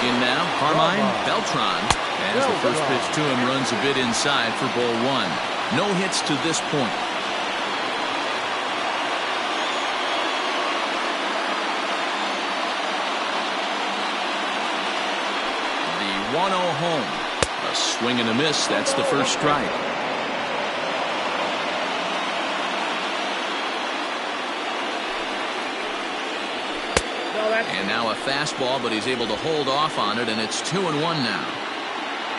In now, Carmine Beltran. As the first pitch to him runs a bit inside for ball 1. No hits to this point. The 1-0 home. A swing and a miss. That's the first strike. And now a fastball, but he's able to hold off on it, and it's 2-1 now.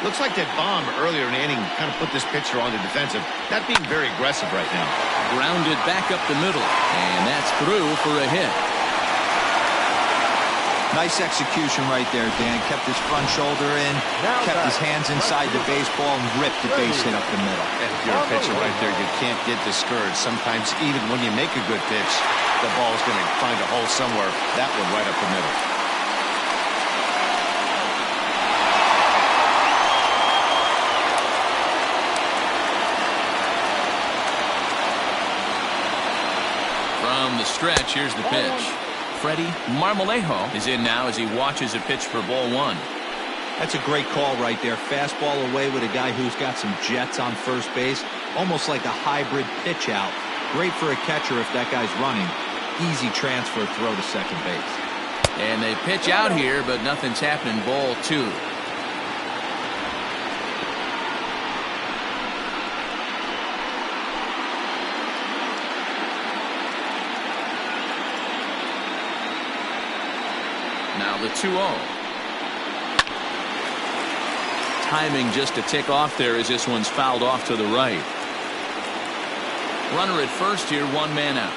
Looks like that bomb earlier in the inning kind of put this pitcher on the defensive. Not being very aggressive right now. Grounded back up the middle, and that's through for a hit. Nice execution right there, Dan. Kept his front shoulder in, kept his hands inside the baseball, and ripped the base hit up the middle. And if you're a pitcher right there, you can't get discouraged. Sometimes even when you make a good pitch, the ball's going to find a hole somewhere. That one right up the middle. From the stretch, here's the pitch. Freddie Marmolejo is in now as he watches a pitch for ball 1. That's a great call right there. Fastball away with a guy who's got some jets on first base. Almost like a hybrid pitch out. Great for a catcher if that guy's running. Easy transfer throw to second base. And they pitch out here, but nothing's happening. Ball 2. Now the 2-0. Timing just a tick off there as this one's fouled off to the right. Runner at first here, 1 man out.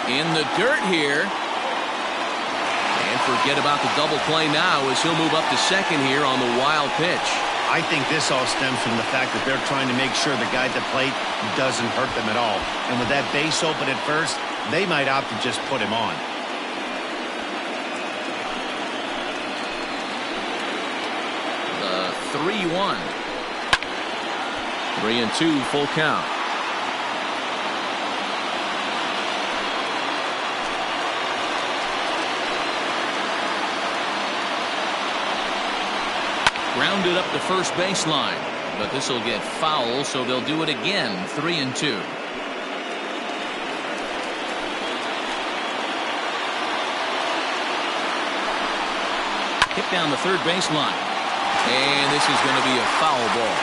In the dirt here. And forget about the double play now as he'll move up to second here on the wild pitch. I think this all stems from the fact that they're trying to make sure the guy at the plate doesn't hurt them at all. And with that base open at first, they might opt to just put him on. The 3-1. 3-2 full count. Grounded up the first baseline, but this will get foul, so they'll do it again. 3-2. Hit down the third baseline, and this is going to be a foul ball.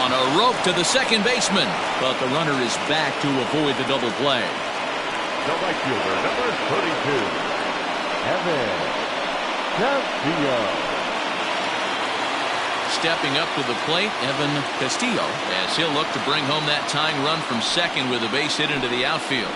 On a A rope to the second baseman, but the runner is back to avoid the double play. The right fielder, number 32, Evan Castillo. Stepping up to the plate, Evan Castillo, as he'll look to bring home that tying run from second with a base hit into the outfield.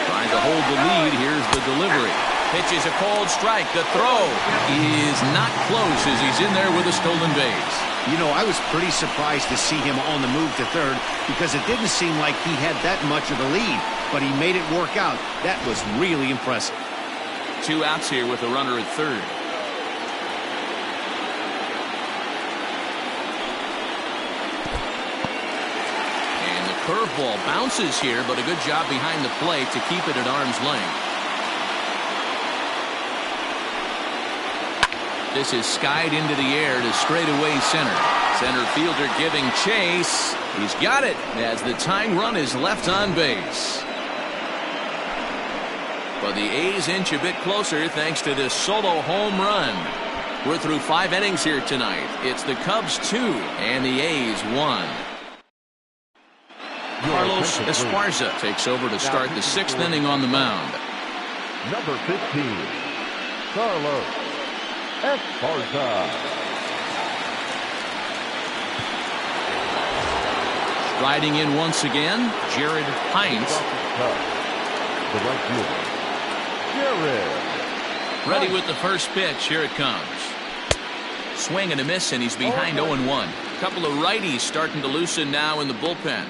Trying to hold the lead. Here's the delivery. Pitch is a called strike. The throw is not close as he's in there with a stolen base. You know, I was pretty surprised to see him on the move to third because it didn't seem like he had that much of a lead, but he made it work out. That was really impressive. 2 outs here with a runner at third. And the curveball bounces here, but a good job behind the plate to keep it at arm's length. This is skied into the air to straightaway center. Center fielder giving chase. He's got it as the tying run is left on base. But the A's inch a bit closer thanks to this solo home run. We're through 5 innings here tonight. It's the Cubs 2 and the A's 1. Carlos Esparza takes over to start the 6th inning on the mound. Number 15, Carlos Esparza. Riding in once again, Jared Hines. The right fielder, Jared. Ready with the first pitch. Here it comes. Swing and a miss, and he's behind 0-1. Couple of righties starting to loosen now in the bullpen.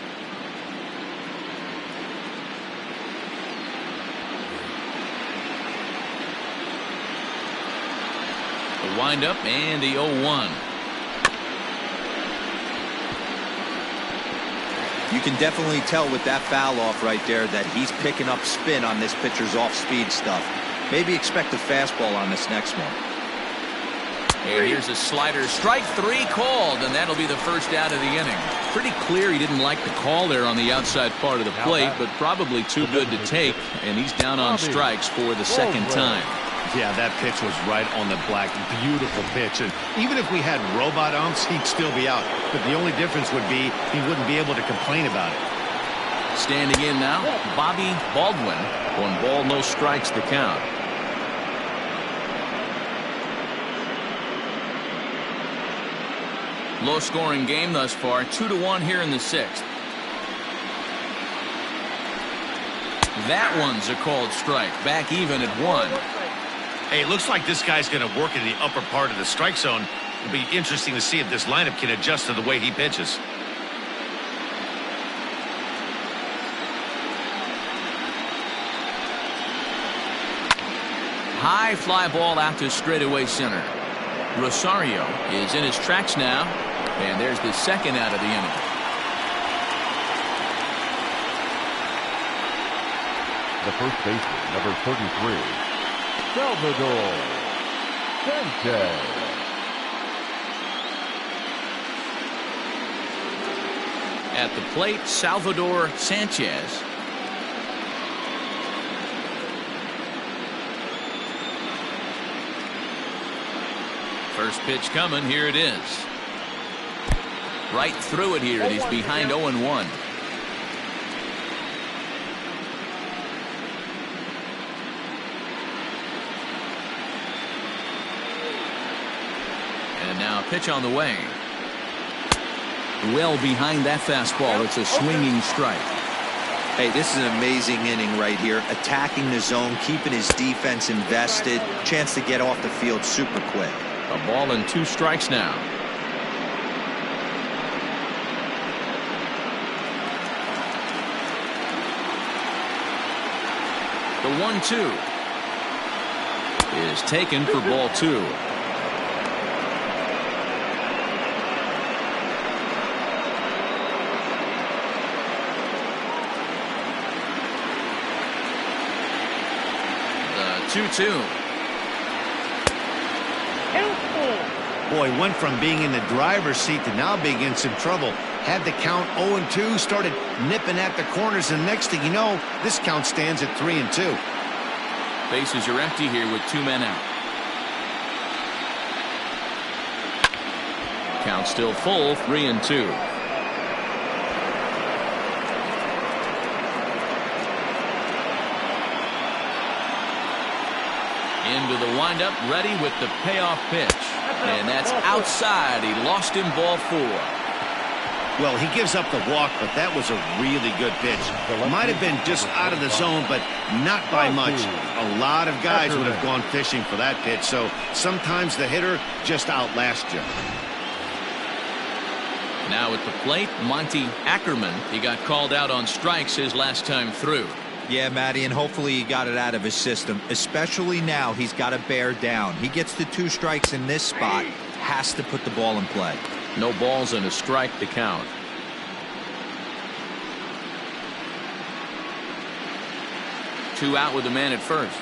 The windup and the 0-1. You can definitely tell with that foul off right there that he's picking up spin on this pitcher's off-speed stuff. Maybe expect a fastball on this next one. And here's a slider. Strike 3 called, and that'll be the first out of the inning. Pretty clear he didn't like the call there on the outside part of the plate, but probably too good to take, and he's down on strikes for the second time. Yeah, that pitch was right on the black. Beautiful pitch. And even if we had robot umps, he'd still be out. But the only difference would be he wouldn't be able to complain about it. Standing in now, Bobby Baldwin. 1 ball, no strikes the count. Low scoring game thus far. 2-1 here in the 6th. That one's a called strike. Back even at 1. Hey, it looks like this guy's going to work in the upper part of the strike zone. It'll be interesting to see if this lineup can adjust to the way he pitches. High fly ball out to straightaway center. Rosario is in his tracks now, and there's the second out of the inning. The first baseman, number 33, Salvador Sanchez. At the plate, Salvador Sanchez. First pitch coming. Here it is. Right through it here, and he's behind 0-1. And now pitch on the way. Well behind that fastball. It's a swinging strike. Hey, this is an amazing inning right here. Attacking the zone, keeping his defense invested. Chance to get off the field super quick. A ball and 2 strikes now. The 1-2 is taken for ball 2. The 2-2. Boy, went from being in the driver's seat to now being in some trouble. Had the count 0-2, started nipping at the corners, and next thing you know, this count stands at 3-2. Bases are empty here with 2 men out. Count still full, 3-2. Into the windup, ready with the payoff pitch. And that's outside. He lost him, ball 4. Well, he gives up the walk, but that was a really good pitch. Might have been just out of the zone, but not by much. A lot of guys would have gone fishing for that pitch, so sometimes the hitter just outlasts you. Now at the plate, Monty Ackerman. He got called out on strikes his last time through. Yeah, Matty, and hopefully he got it out of his system. Especially now, he's got to bear down. He gets the 2 strikes in this spot, has to put the ball in play. No balls and a strike to count. Two out with the man at first.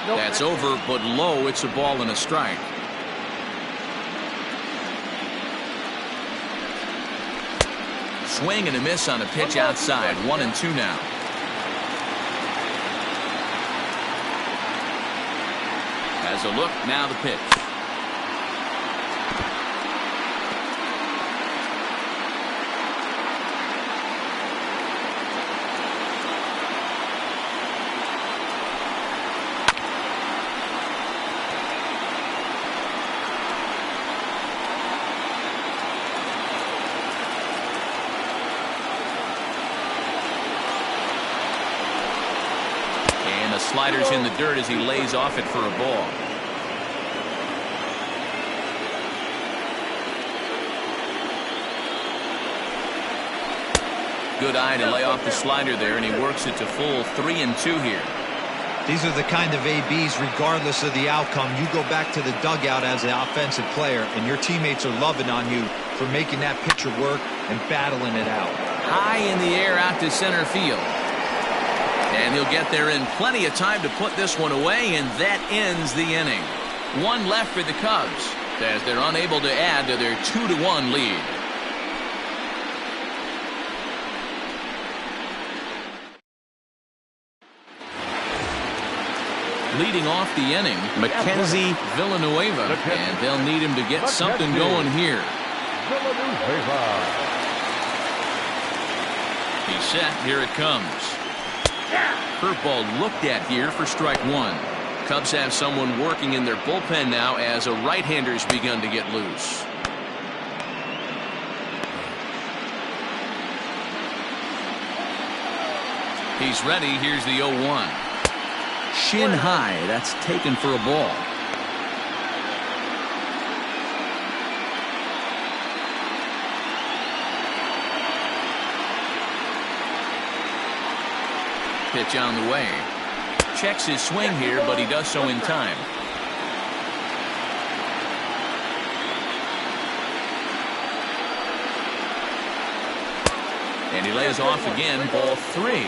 That's over, but low. It's a ball and a strike. Swing and a miss on a pitch outside. 1-2 now. Has a look, now the pitch. And the slider's in the dirt as he lays off it for a ball. Good eye to lay off the slider there, and he works it to full. 3-2 here. These are the kind of ABs, regardless of the outcome. You go back to the dugout as an offensive player, and your teammates are loving on you for making that pitcher work and battling it out. High in the air out to center field. And he'll get there in plenty of time to put this one away, and that ends the inning. One left for the Cubs as they're unable to add to their 2-1 lead. Leading off the inning, Mackenzie Villanueva, and they'll need him to get something going here. He's set. Here it comes. Curveball looked at here for strike 1. Cubs have someone working in their bullpen now as a right-hander's begun to get loose. He's ready. Here's the 0-1. Shin high. That's taken for a ball. Pitch on the way. Checks his swing here, but he does so in time. And he lays off again. Ball 3.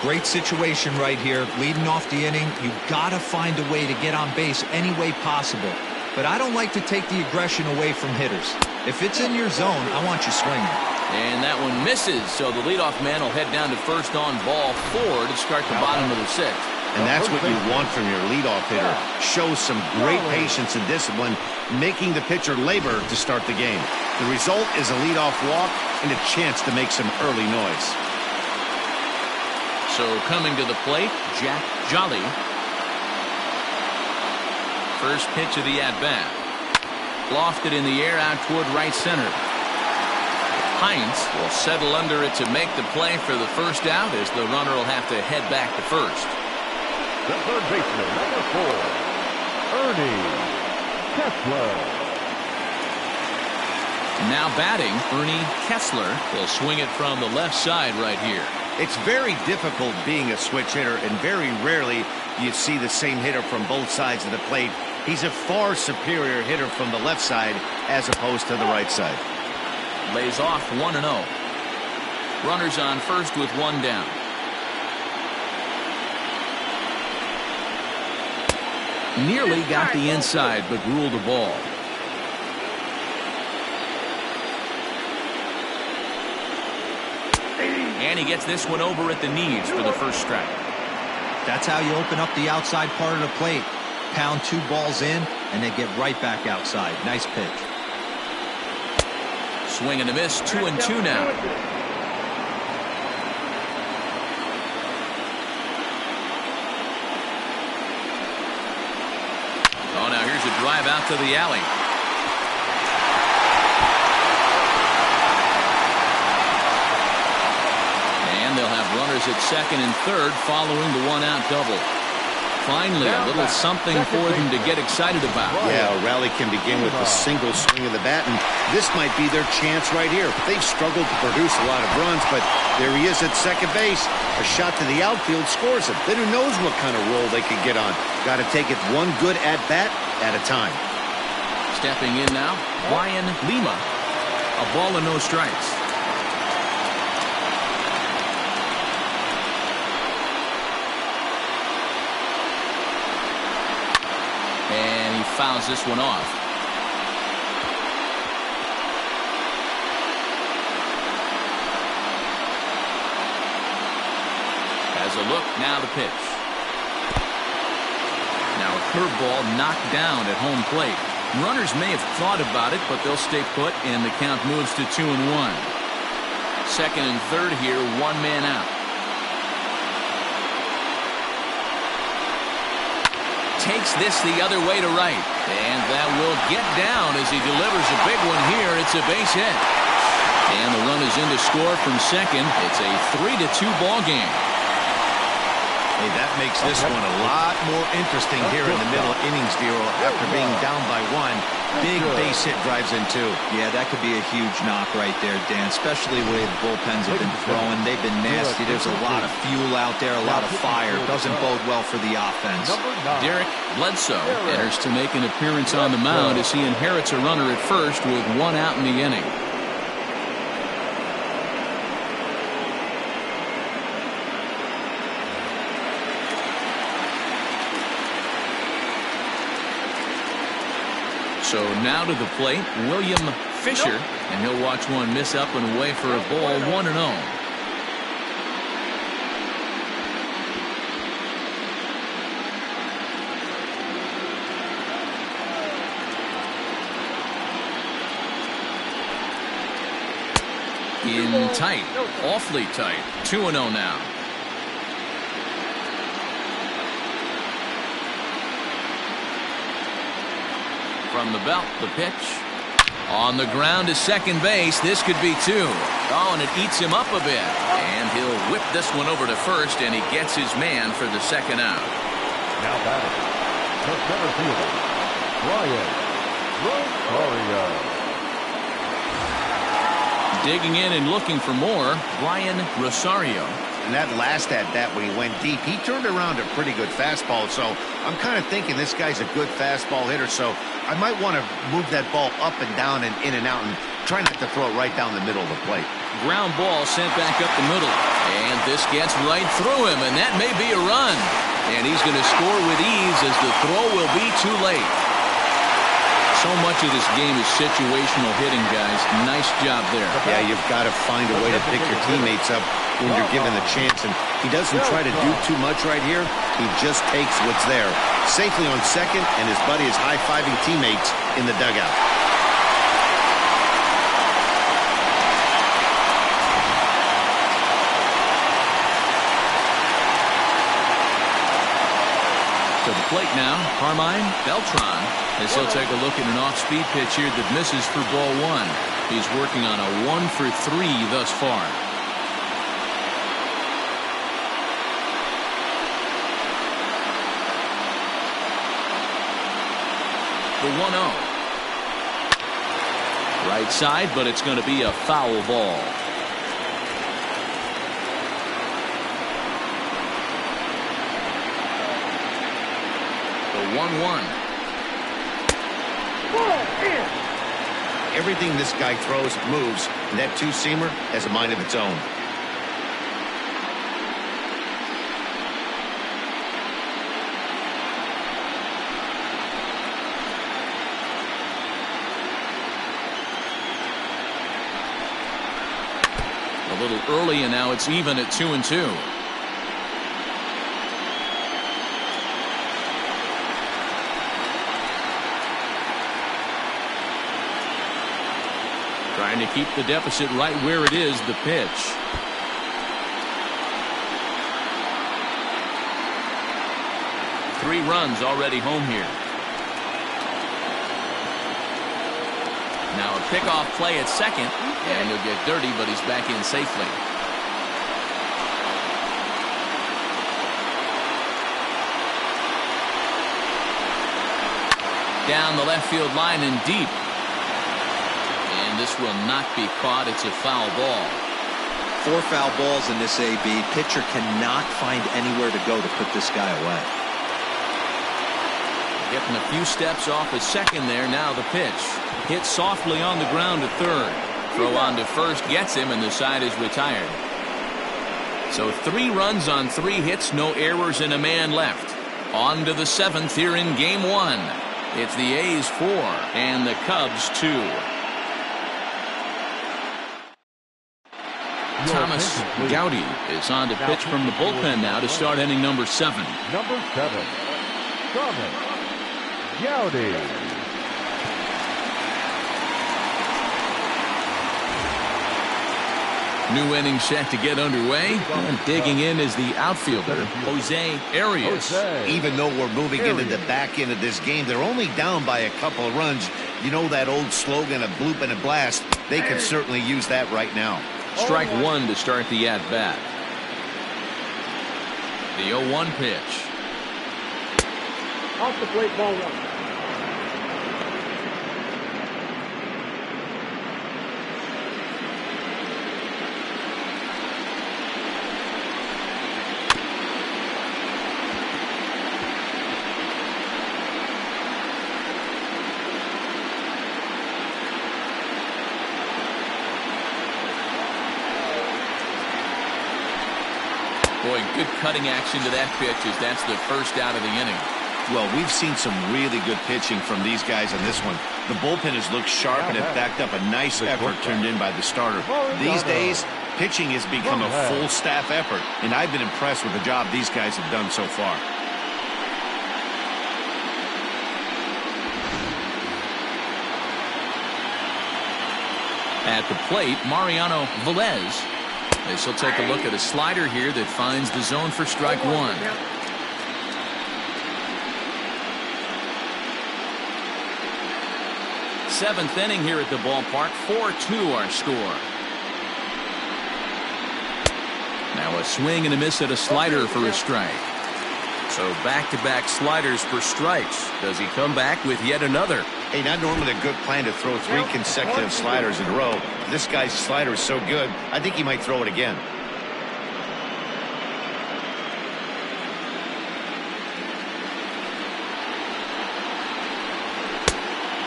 Great situation right here. Leading off the inning, you've got to find a way to get on base any way possible. But I don't like to take the aggression away from hitters. If it's in your zone, I want you swinging. And that one misses, so the leadoff man will head down to first on ball 4 to start the bottom of the 6th. And that's what you want from your leadoff hitter. Shows some great patience and discipline, making the pitcher labor to start the game. The result is a leadoff walk and a chance to make some early noise. So coming to the plate, Jack Jolly. First pitch of the at-bat. Lofted in the air out toward right center. Hines will settle under it to make the play for the first out, as the runner will have to head back to first. The third baseman, number 4, Ernie Kessler. Now batting, Ernie Kessler will swing it from the left side right here. It's very difficult being a switch hitter, and very rarely you see the same hitter from both sides of the plate. He's a far superior hitter from the left side as opposed to the right side. Lays off 1-0. Runners on first with 1 down. Nearly got the inside, but ruled a ball. And he gets this one over at the knees for the first strike. That's how you open up the outside part of the plate. pound 2 balls in, and they get right back outside. Nice pitch. Swing and a miss, 2-2 now. Oh, now here's a drive out to the alley. And they'll have runners at second and third following the one-out double. Finally, a little something for them to get excited about. Yeah, a rally can begin with a single swing of the bat, and this might be their chance right here. They've struggled to produce a lot of runs, but there he is at second base. A shot to the outfield scores him. Then who knows what kind of roll they could get on. Got to take it one good at-bat at a time. Stepping in now, Brian Lima. A ball and no strikes. And he fouls this one off. Has a look, now the pitch. Now a curveball knocked down at home plate. Runners may have thought about it, but they'll stay put, and the count moves to 2-1. Second and third here, one man out. Takes this the other way to right, and that will get down as he delivers a big one here. It's a base hit, and the run is in to score from second. It's a 3-2 ball game. Hey, that makes this one a lot more interesting here in the middle innings, Vero. After being down by one, big base hit drives in two. Yeah, that could be a huge knock right there, Dan, especially the way the bullpens have been throwing. They've been nasty. There's a lot of fuel out there, a lot of fire. Doesn't bode well for the offense. Derek Bledsoe enters to make an appearance on the mound as he inherits a runner at first with one out in the inning. So now to the plate, William Fisher, and he'll watch one miss up and away for a ball, 1-0. In tight, awfully tight, 2-0 now. From the belt, the pitch. On the ground to second base. This could be two. Oh, and it eats him up a bit. And he'll whip this one over to first, and he gets his man for the second out. Now batting, the center fielder, Brian Rosario. Digging in and looking for more, Brian Rosario. And that last at-bat when he went deep, he turned around a pretty good fastball. So I'm kind of thinking this guy's a good fastball hitter. So I might want to move that ball up and down and in and out and try not to throw it right down the middle of the plate. Ground ball sent back up the middle. And this gets right through him, and that may be a run. And he's going to score with ease as the throw will be too late. So much of this game is situational hitting, guys. Nice job there. Yeah, you've got to find a way to pick your teammates up when you're given the chance. And he doesn't try to do too much right here. He just takes what's there. Safely on second, and his buddy is high-fiving teammates in the dugout. To the plate now, Carmine Beltran, as he'll take a look at an off-speed pitch here that misses for ball one. He's working on a 1-for-3 thus far. The 1-0. Right side, but it's going to be a foul ball. The 1-1. Everything this guy throws moves, and that two-seamer has a mind of its own. A little early, and now it's even at 2-2. Trying to keep the deficit right where it is, the pitch. Three runs already home here. Now a pickoff play at second, and he'll get dirty, but he's back in safely. Down the left field line and deep. And this will not be caught. It's a foul ball. 4 foul balls in this AB. Pitcher cannot find anywhere to go to put this guy away. Getting a few steps off a second there. Now the pitch. Hit softly on the ground to third. Throw on to first gets him, and the side is retired. So 3 runs on 3 hits, no errors, and a man left. On to the 7th here in game 1. It's the A's 4 and the Cubs 2. Thomas Gowdy is on to pitch from the bullpen now to start inning number 7. Number 7, Thomas Gowdy. New inning set to get underway, and digging in is the outfielder, Jose Arias. Even though we're moving into the back end of this game, they're only down by a couple of runs. You know that old slogan, a bloop and a blast? They could certainly use that right now. Strike 1 to start the at-bat. The 0-1 pitch. Off the plate, ball 1. Boy, good cutting action to that pitch as that's the first out of the inning. Well, we've seen some really good pitching from these guys in this one. The bullpen has looked sharp and it backed up a nice effort turned in by the starter. These days, pitching has become a full staff effort, and I've been impressed with the job these guys have done so far. At the plate, Mariano Velez. This will take a look at a slider here that finds the zone for strike 1. Seventh inning here at the ballpark. 4-2 our score. Now a swing and a miss at a slider for a strike. So back-to-back sliders for strikes. Does he come back with yet another? Hey, not normally a good plan to throw 3 consecutive sliders in a row. This guy's slider is so good, I think he might throw it again.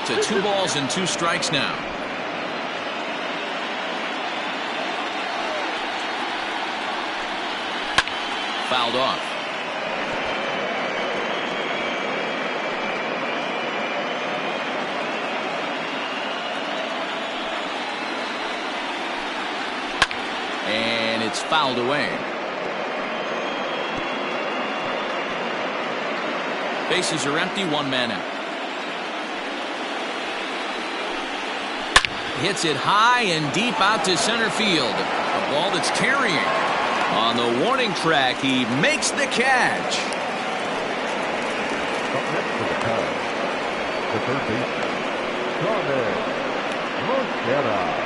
To 2 balls and 2 strikes now. Fouled off. And it's fouled away. Bases are empty, 1 man out. Hits it high and deep out to center field. A ball that's carrying. On the warning track, he makes the catch. Up next for the Cubs, the third baseman, Carmen Mosquera.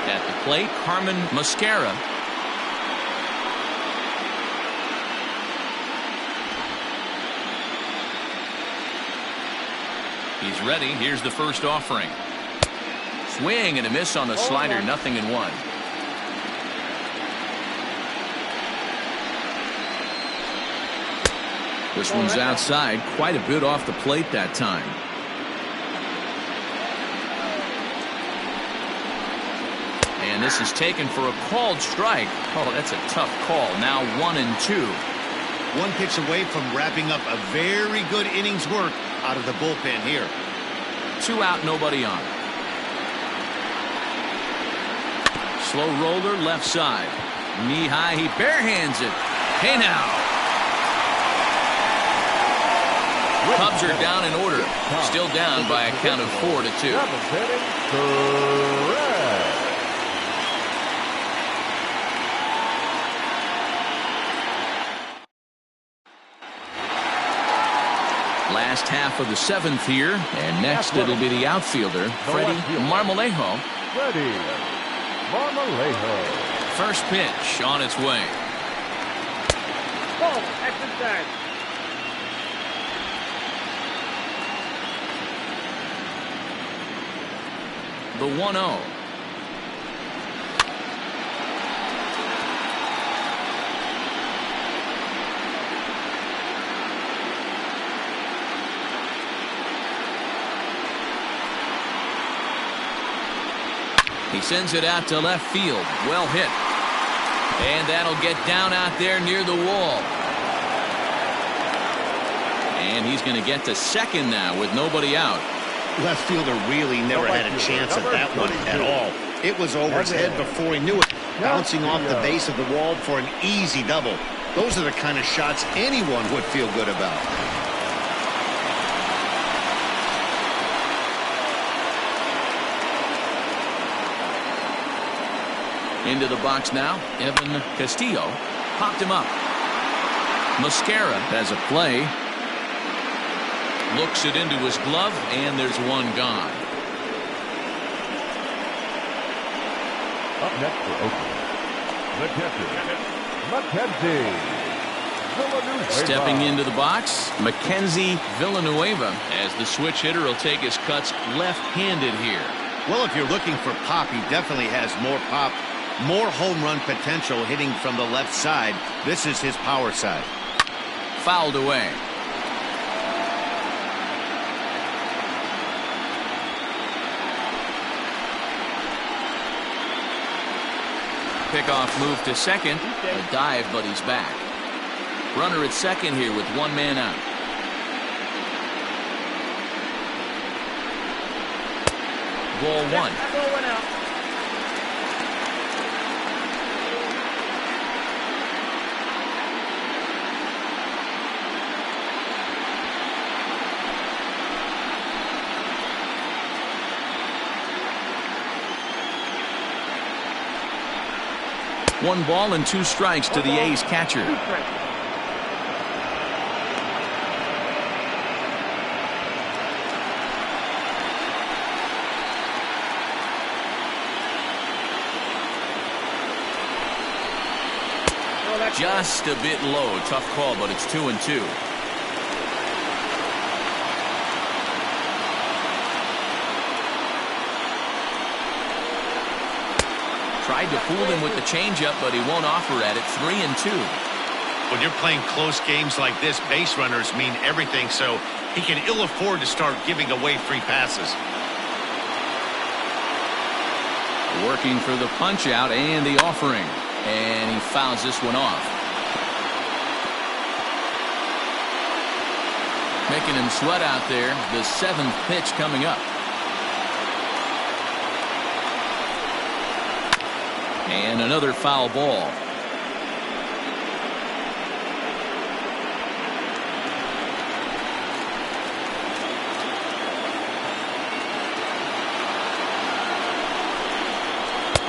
At the plate, Carmen Mosquera. He's ready. Here's the first offering. Swing and a miss on the slider. 0-1. This one's outside. Quite a bit off the plate that time. And this is taken for a called strike. Oh, that's a tough call. Now 1-2. 1 pitch away from wrapping up a very good innings work out of the bullpen here. 2 out, nobody on. Slow roller left side. Knee high, he barehands it. Hey now. Cubs are down in order. Still down by a count of 4-2. Last half of the 7th here, and next it'll be the outfielder, Freddie Marmolejo. Freddie Marmolejo. First pitch on its way. Ball, exit side. The 1-0. He sends it out to left field. Well hit. And that'll get down out there near the wall. And he's going to get to second now with nobody out. Left fielder really never had a chance at that one at all. It was over his head before he knew it. Bouncing off the base of the wall for an easy double. Those are the kind of shots anyone would feel good about. Into the box now, Evan Castillo popped him up. Mascara has a play. Looks it into his glove, and there's one gone. Up next for Oakland, Mackenzie Villanueva. Stepping into the box, Mackenzie Villanueva, as the switch hitter will take his cuts left-handed here. Well, if you're looking for pop, he definitely has more pop. More home run potential hitting from the left side. This is his power side. Fouled away. Pickoff move to second. A dive, but he's back. Runner at second here with one man out. Ball one. Ball went out. One ball and two strikes to the A's catcher. Just a bit low. Tough call, but it's 2-2. Tried to fool him with the changeup, but he won't offer at it. 3-2. When you're playing close games like this, base runners mean everything, so he can ill afford to start giving away free passes. Working for the punch out and the offering. And he fouls this one off. Making him sweat out there. The 7th pitch coming up. And another foul ball.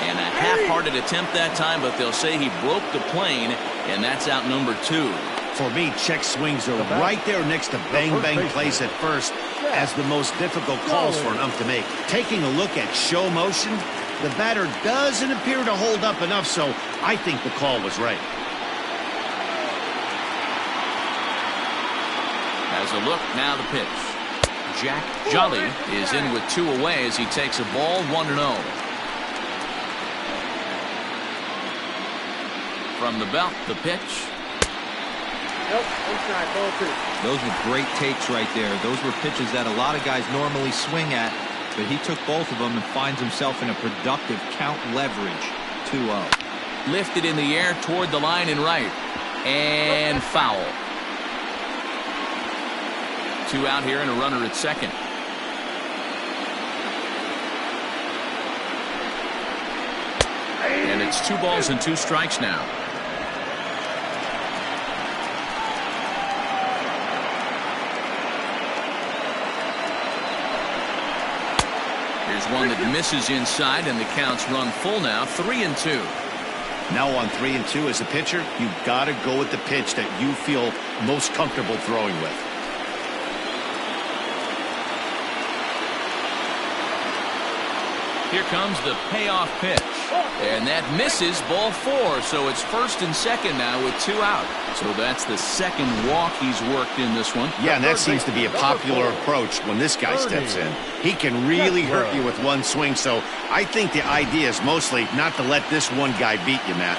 And a half-hearted attempt that time, but they'll say he broke the plane, and that's out number 2. For me, check swings are right there next to bang-bang plays at first as the most difficult calls for an ump to make. Taking a look at show motion, the batter doesn't appear to hold up enough, so I think the call was right. As a look, now the pitch. Jack Jolly is in with 2 away as he takes a ball 1-0. From the belt, the pitch. Nope, inside, ball 2. Those were great takes right there. Those were pitches that a lot of guys normally swing at, but he took both of them and finds himself in a productive count leverage. 2-0. Lifted in the air toward the line and right. And foul. 2 out here and a runner at second. And it's 2 balls and 2 strikes now. Here's one that misses inside, and the count's run full now, 3-2. Now on 3-2 as a pitcher, you've got to go with the pitch that you feel most comfortable throwing with. Here comes the payoff pitch. And that misses, ball 4. So it's first and second now with 2 out. So that's the second walk he's worked in this one. Yeah, and that seems to be a popular approach when this guy steps in. He can really hurt you with one swing. So I think the idea is mostly not to let this one guy beat you, Matt.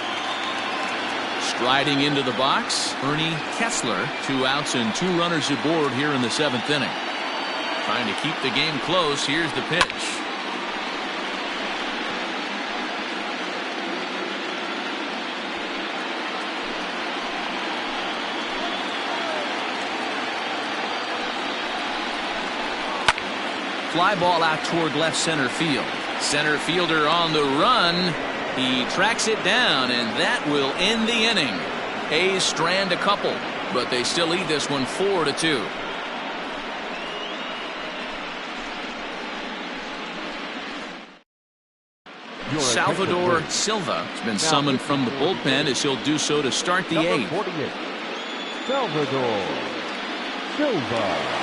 Striding into the box, Ernie Kessler. 2 outs and 2 runners aboard here in the 7th inning. Trying to keep the game close. Here's the pitch. Fly ball out toward left center field. Center fielder on the run. He tracks it down, and that will end the inning. A's strand a couple, but they still lead this one 4-2. Salvador Silva has been summoned from the bullpen as he'll do so to start the 8th. Salvador Silva.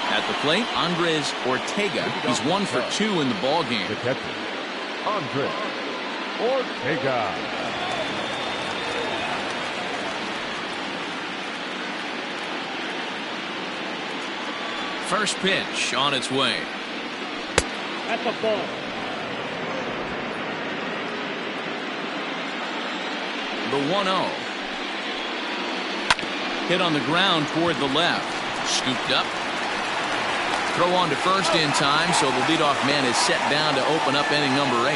At the plate, Andres Ortega. He's 1 for 2 in the ball game. The catcher, Andres Ortega. First pitch on its way. That's a ball. The 1-0. Hit on the ground toward the left. Scooped up. Throw on to first in time, so the leadoff man is set down to open up inning number 8.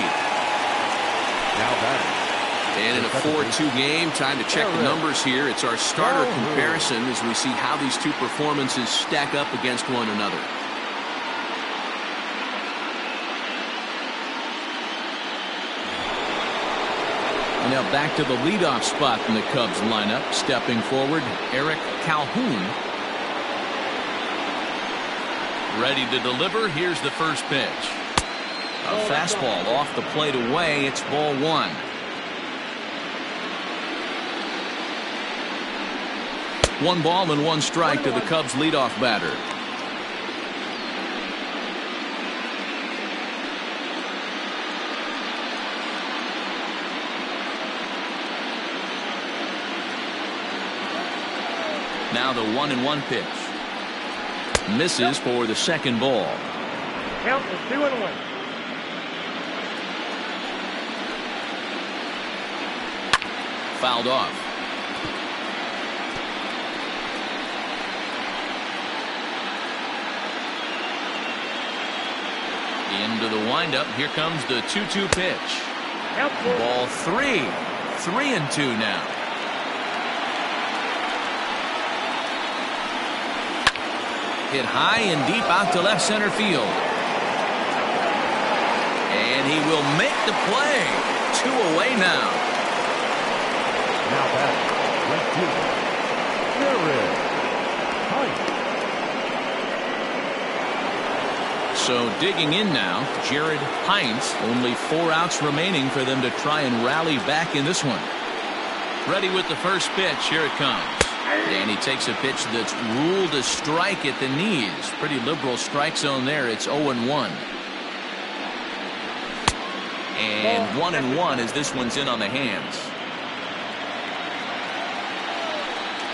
Now batting. And in a 4-2 game, time to check the numbers here. It's our starter comparison as we see how these two performances stack up against one another. And now back to the leadoff spot in the Cubs lineup. Stepping forward, Eric Calhoun. Ready to deliver. Here's the first pitch. A fastball off the plate away. It's ball 1. One ball and 1 strike to the Cubs leadoff batter. Now the 1-1 pitch. Misses for the second ball. Count is 2-1. Fouled off. Into the windup. Here comes the 2-2 pitch. Ball 3. 3-2 now. Hit high and deep out to left center field. And he will make the play. 2 away now. Now batting, left fielder, Jared Hines. So digging in now, Jared Hines. Only 4 outs remaining for them to try and rally back in this one. Ready with the first pitch. Here it comes. And he takes a pitch that's ruled a strike at the knees. Pretty liberal strike zone there. It's 0-1. And 1-1 as this one's in on the hands.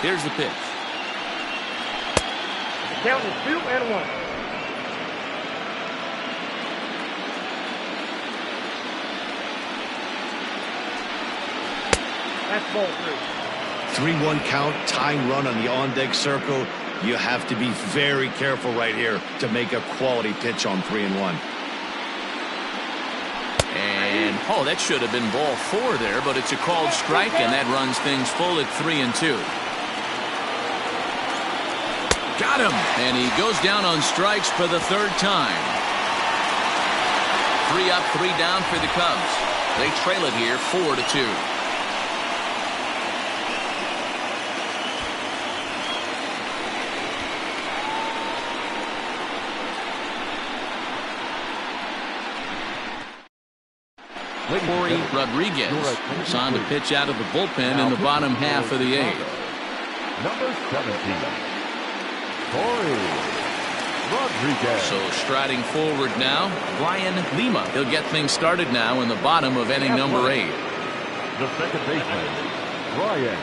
Here's the pitch. The count is 2-1. That's ball 3. 3-1 count, tying run on the on-deck circle. You have to be very careful right here to make a quality pitch on 3-1. And, that should have been ball 4 there, but it's a called strike, and that runs things full at 3-2. Got him! And he goes down on strikes for the 3rd time. 3 up, 3 down for the Cubs. They trail it here 4-2. Corey Rodriguez is on to pitch out of the bullpen in the bottom half of the eighth. Number 17, Corey Rodriguez. So striding forward now, Brian Lima. He'll get things started now in the bottom of inning number 8. The second baseman, Brian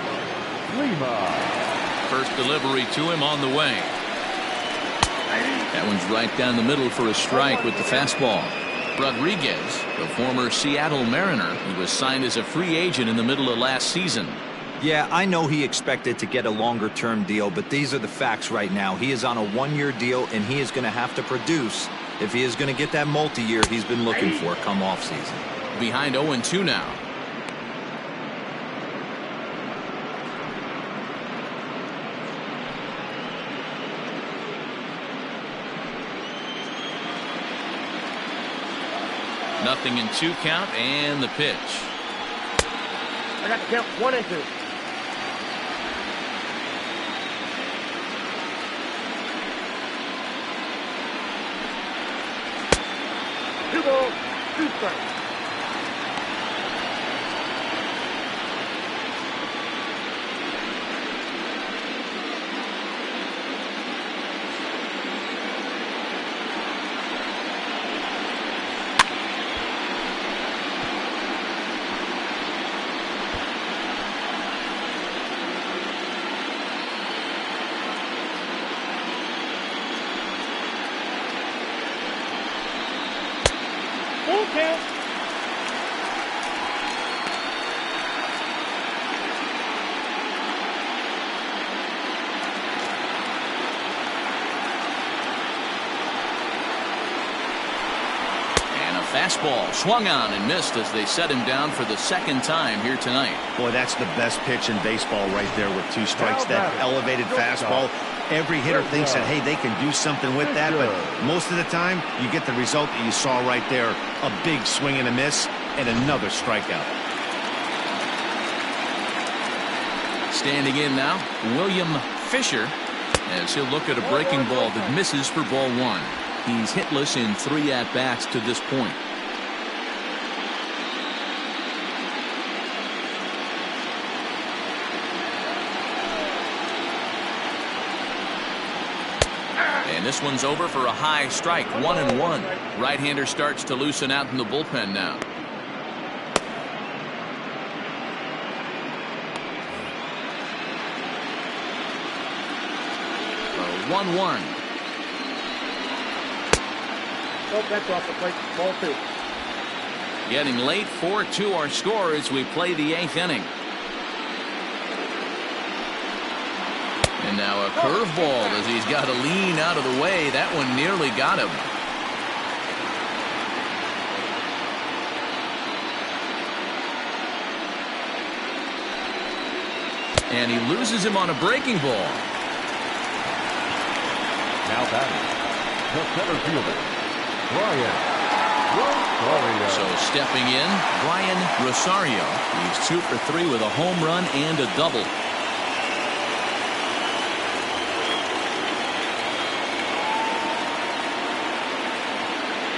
Lima. First delivery to him on the way. That one's right down the middle for a strike with the fastball. Rodriguez, the former Seattle Mariner, he was signed as a free agent in the middle of last season. Yeah, I know he expected to get a longer-term deal, but these are the facts right now. He is on a one-year deal, and he is going to have to produce if he is going to get that multi-year he's been looking for come off-season. Behind 0-2 now. Nothing in 2 count, and the pitch. I got to count 1 and 2. Two balls, 2 strikes. Full count. And a fastball swung on and missed as they set him down for the second time here tonight. Boy, that's the best pitch in baseball right there with 2 strikes. That elevated fastball. Every hitter thinks that, hey, they can do something with that, but most of the time, you get the result that you saw right there. A big swing and a miss, and another strikeout. Standing in now, William Fisher, as he'll look at a breaking ball that misses for ball 1. He's hitless in 3 at-bats to this point. And this one's over for a high strike, 1-1. Right-hander starts to loosen out in the bullpen now. So 1-1. Oh, that's off the plate. Ball 2. Getting late, 4-2 our score as we play the 8th inning. And now a curveball as he's got to lean out of the way. That one nearly got him. And he loses him on a breaking ball. Now batting, the center fielder, Brian Rosario. So stepping in, Brian Rosario. He's 2 for 3 with a home run and a double.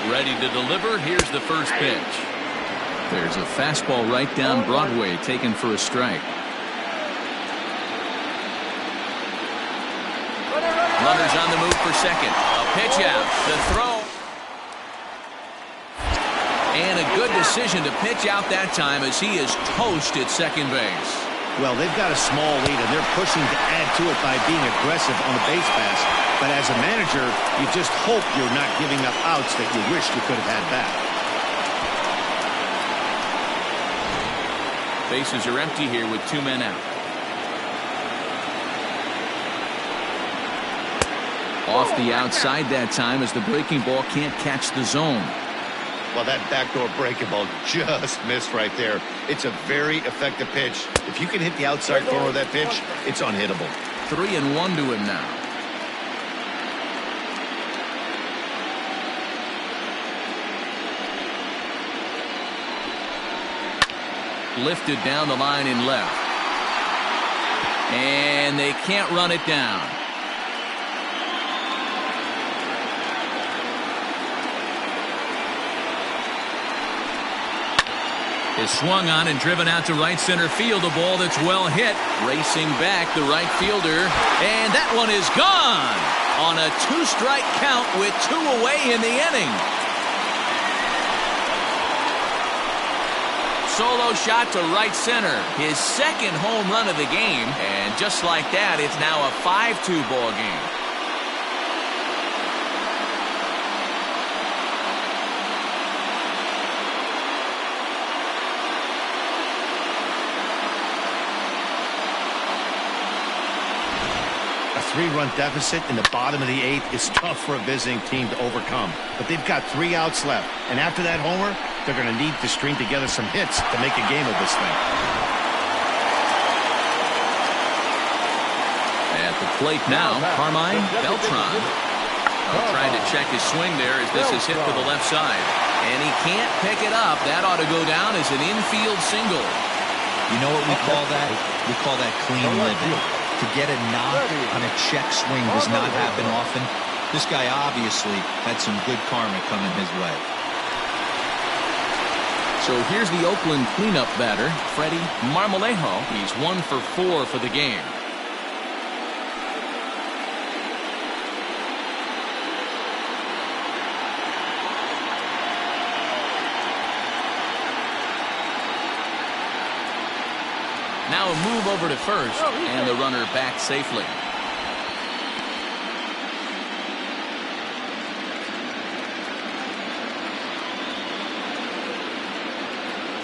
Ready to deliver. Here's the first pitch. There's a fastball right down Broadway, taken for a strike. Runners on the move for second. A pitch out. The throw. And a good decision to pitch out that time as he is toast at second base. Well, they've got a small lead, and they're pushing to add to it by being aggressive on the base pass. But as a manager, you just hope you're not giving up outs that you wish you could have had back. Bases are empty here with 2 men out. Off the outside that time as the breaking ball can't catch the zone. Well, that backdoor breaking ball just missed right there. It's a very effective pitch. If you can hit the outside corner of that pitch, it's unhittable. 3-1 to him now. Lifted down the line in left. And they can't run it down. is swung on and driven out to right center field. A ball that's well hit. Racing back, the right fielder. And that one is gone on a 2-strike count with 2 away in the inning. Solo shot to right center. His second home run of the game. And just like that, it's now a 5-2 ball game. A 3-run deficit in the bottom of the 8th is tough for a visiting team to overcome. But they've got 3 outs left. And after that homer, they're going to need to string together some hits to make a game of this thing. At the plate now, Carmine Beltran. Trying to check his swing there as this is hit to the left side. And he can't pick it up. That ought to go down as an infield single. You know what we call that? We call that clean living. To get a knock on a check swing does not happen often. This guy obviously had some good karma coming his way. So here's the Oakland cleanup batter, Freddie Marmolejo. He's 1 for 4 for the game. Now a move over to first, and the runner back safely.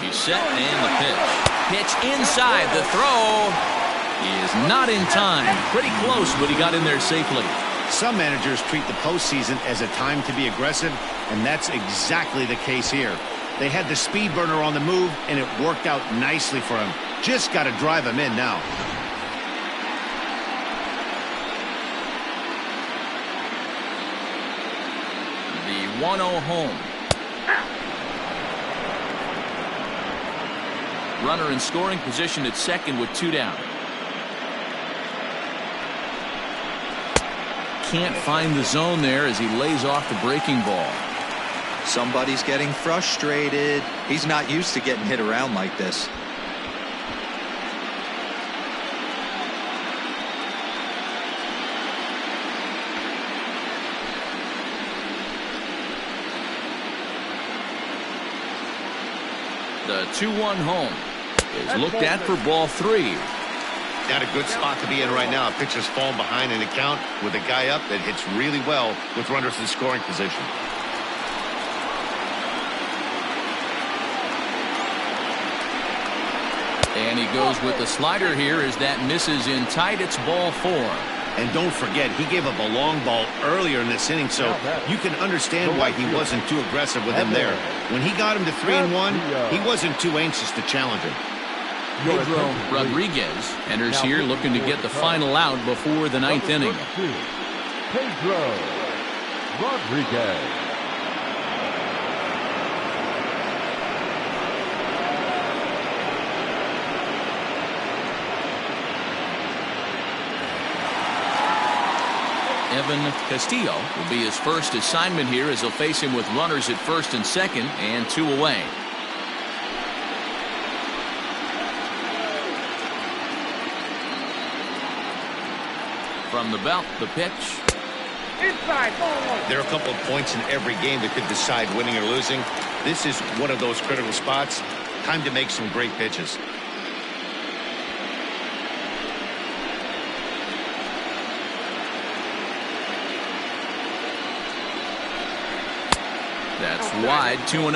He's set, and the pitch. Pitch inside. The throw is not in time. Pretty close, but he got in there safely. Some managers treat the postseason as a time to be aggressive, and that's exactly the case here. They had the speed burner on the move, and it worked out nicely for him. Just got to drive him in now. The 1-0 home. Runner in scoring position at second with 2 down. Can't find the zone there as he lays off the breaking ball. Somebody's getting frustrated. He's not used to getting hit around like this. The 2-1 home is looked at for ball 3. Not a good spot to be in right now. A pitcher's falling behind in the count with a guy up that hits really well with runners in scoring position. And he goes with the slider here as that misses in tight. It's ball 4. And don't forget, he gave up a long ball earlier in this inning, so you can understand why he wasn't too aggressive with him there. When he got him to 3-1, he wasn't too anxious to challenge him. Pedro Rodriguez enters here looking to get the final out before the 9th inning. Pedro Rodriguez. Evan Castillo will be his first assignment here as he'll face him with runners at first and second and 2 away. From the belt, the pitch. Inside, ball 1. There are a couple of points in every game that could decide winning or losing. This is one of those critical spots. Time to make some great pitches. That's wide, 2-0.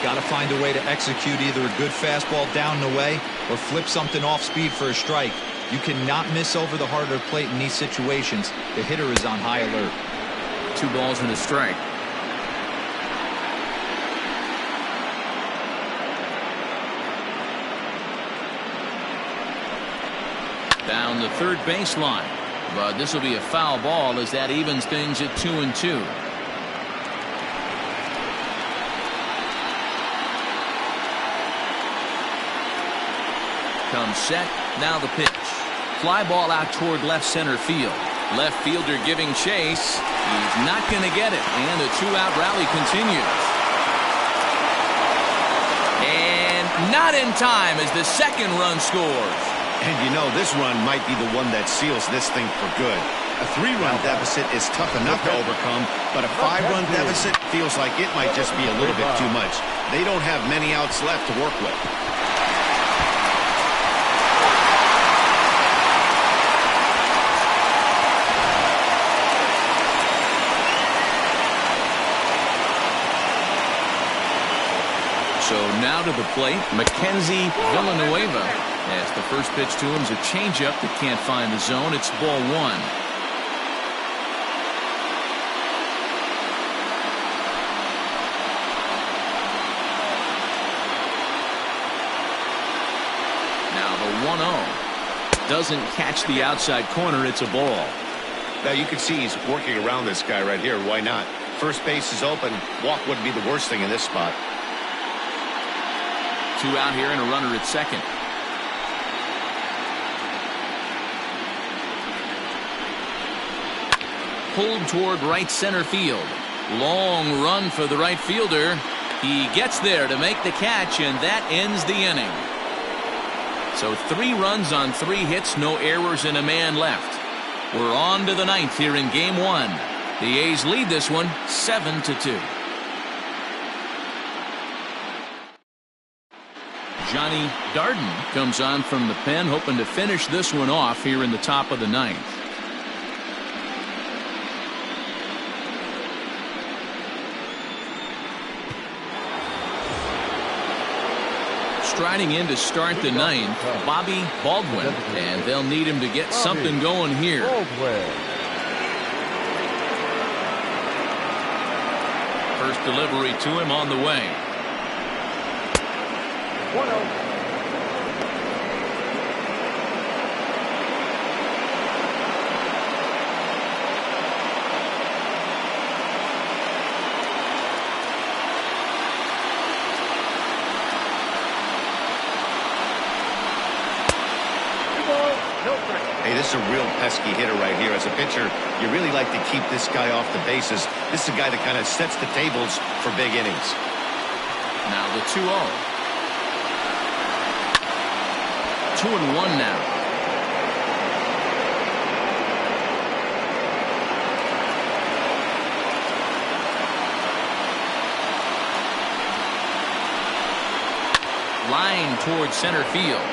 Got to find a way to execute either a good fastball down and away or flip something off speed for a strike. You cannot miss over the harder plate in these situations. The hitter is on high alert. 2 balls and a strike. Down the third baseline. But this will be a foul ball as that evens things at 2-2. Comes set. Now the pitch. Fly ball out toward left center field. Left fielder giving chase. He's not going to get it. And the 2-out rally continues. Not in time as the second run scores. And you know, this run might be the one that seals this thing for good. A 3-run deficit is tough enough to overcome, but a 5-run deficit feels like it might just be a little bit too much. They don't have many outs left to work with. So now to the plate, Mackenzie Villanueva. As the first pitch to him is a changeup that can't find the zone. It's ball 1. Now the 1-0. Doesn't catch the outside corner. It's a ball. Now you can see he's working around this guy right here. Why not? First base is open. Walk wouldn't be the worst thing in this spot. 2 out here and a runner at second. Pulled toward right center field. Long run for the right fielder. He gets there to make the catch, and that ends the inning. So 3 runs on 3 hits, no errors, and a man left. We're on to the 9th here in game 1. The A's lead this one 7-2. Johnny Darden comes on from the pen, hoping to finish this one off here in the top of the 9th. Striding in to start the 9th, Bobby Baldwin, and they'll need him to get something going here. First delivery to him on the way. 1-0. Hey, this is a real pesky hitter right here. As a pitcher, you really like to keep this guy off the bases. This is a guy that kind of sets the tables for big innings. Now the 2-0. 2-1 now. Line towards center field.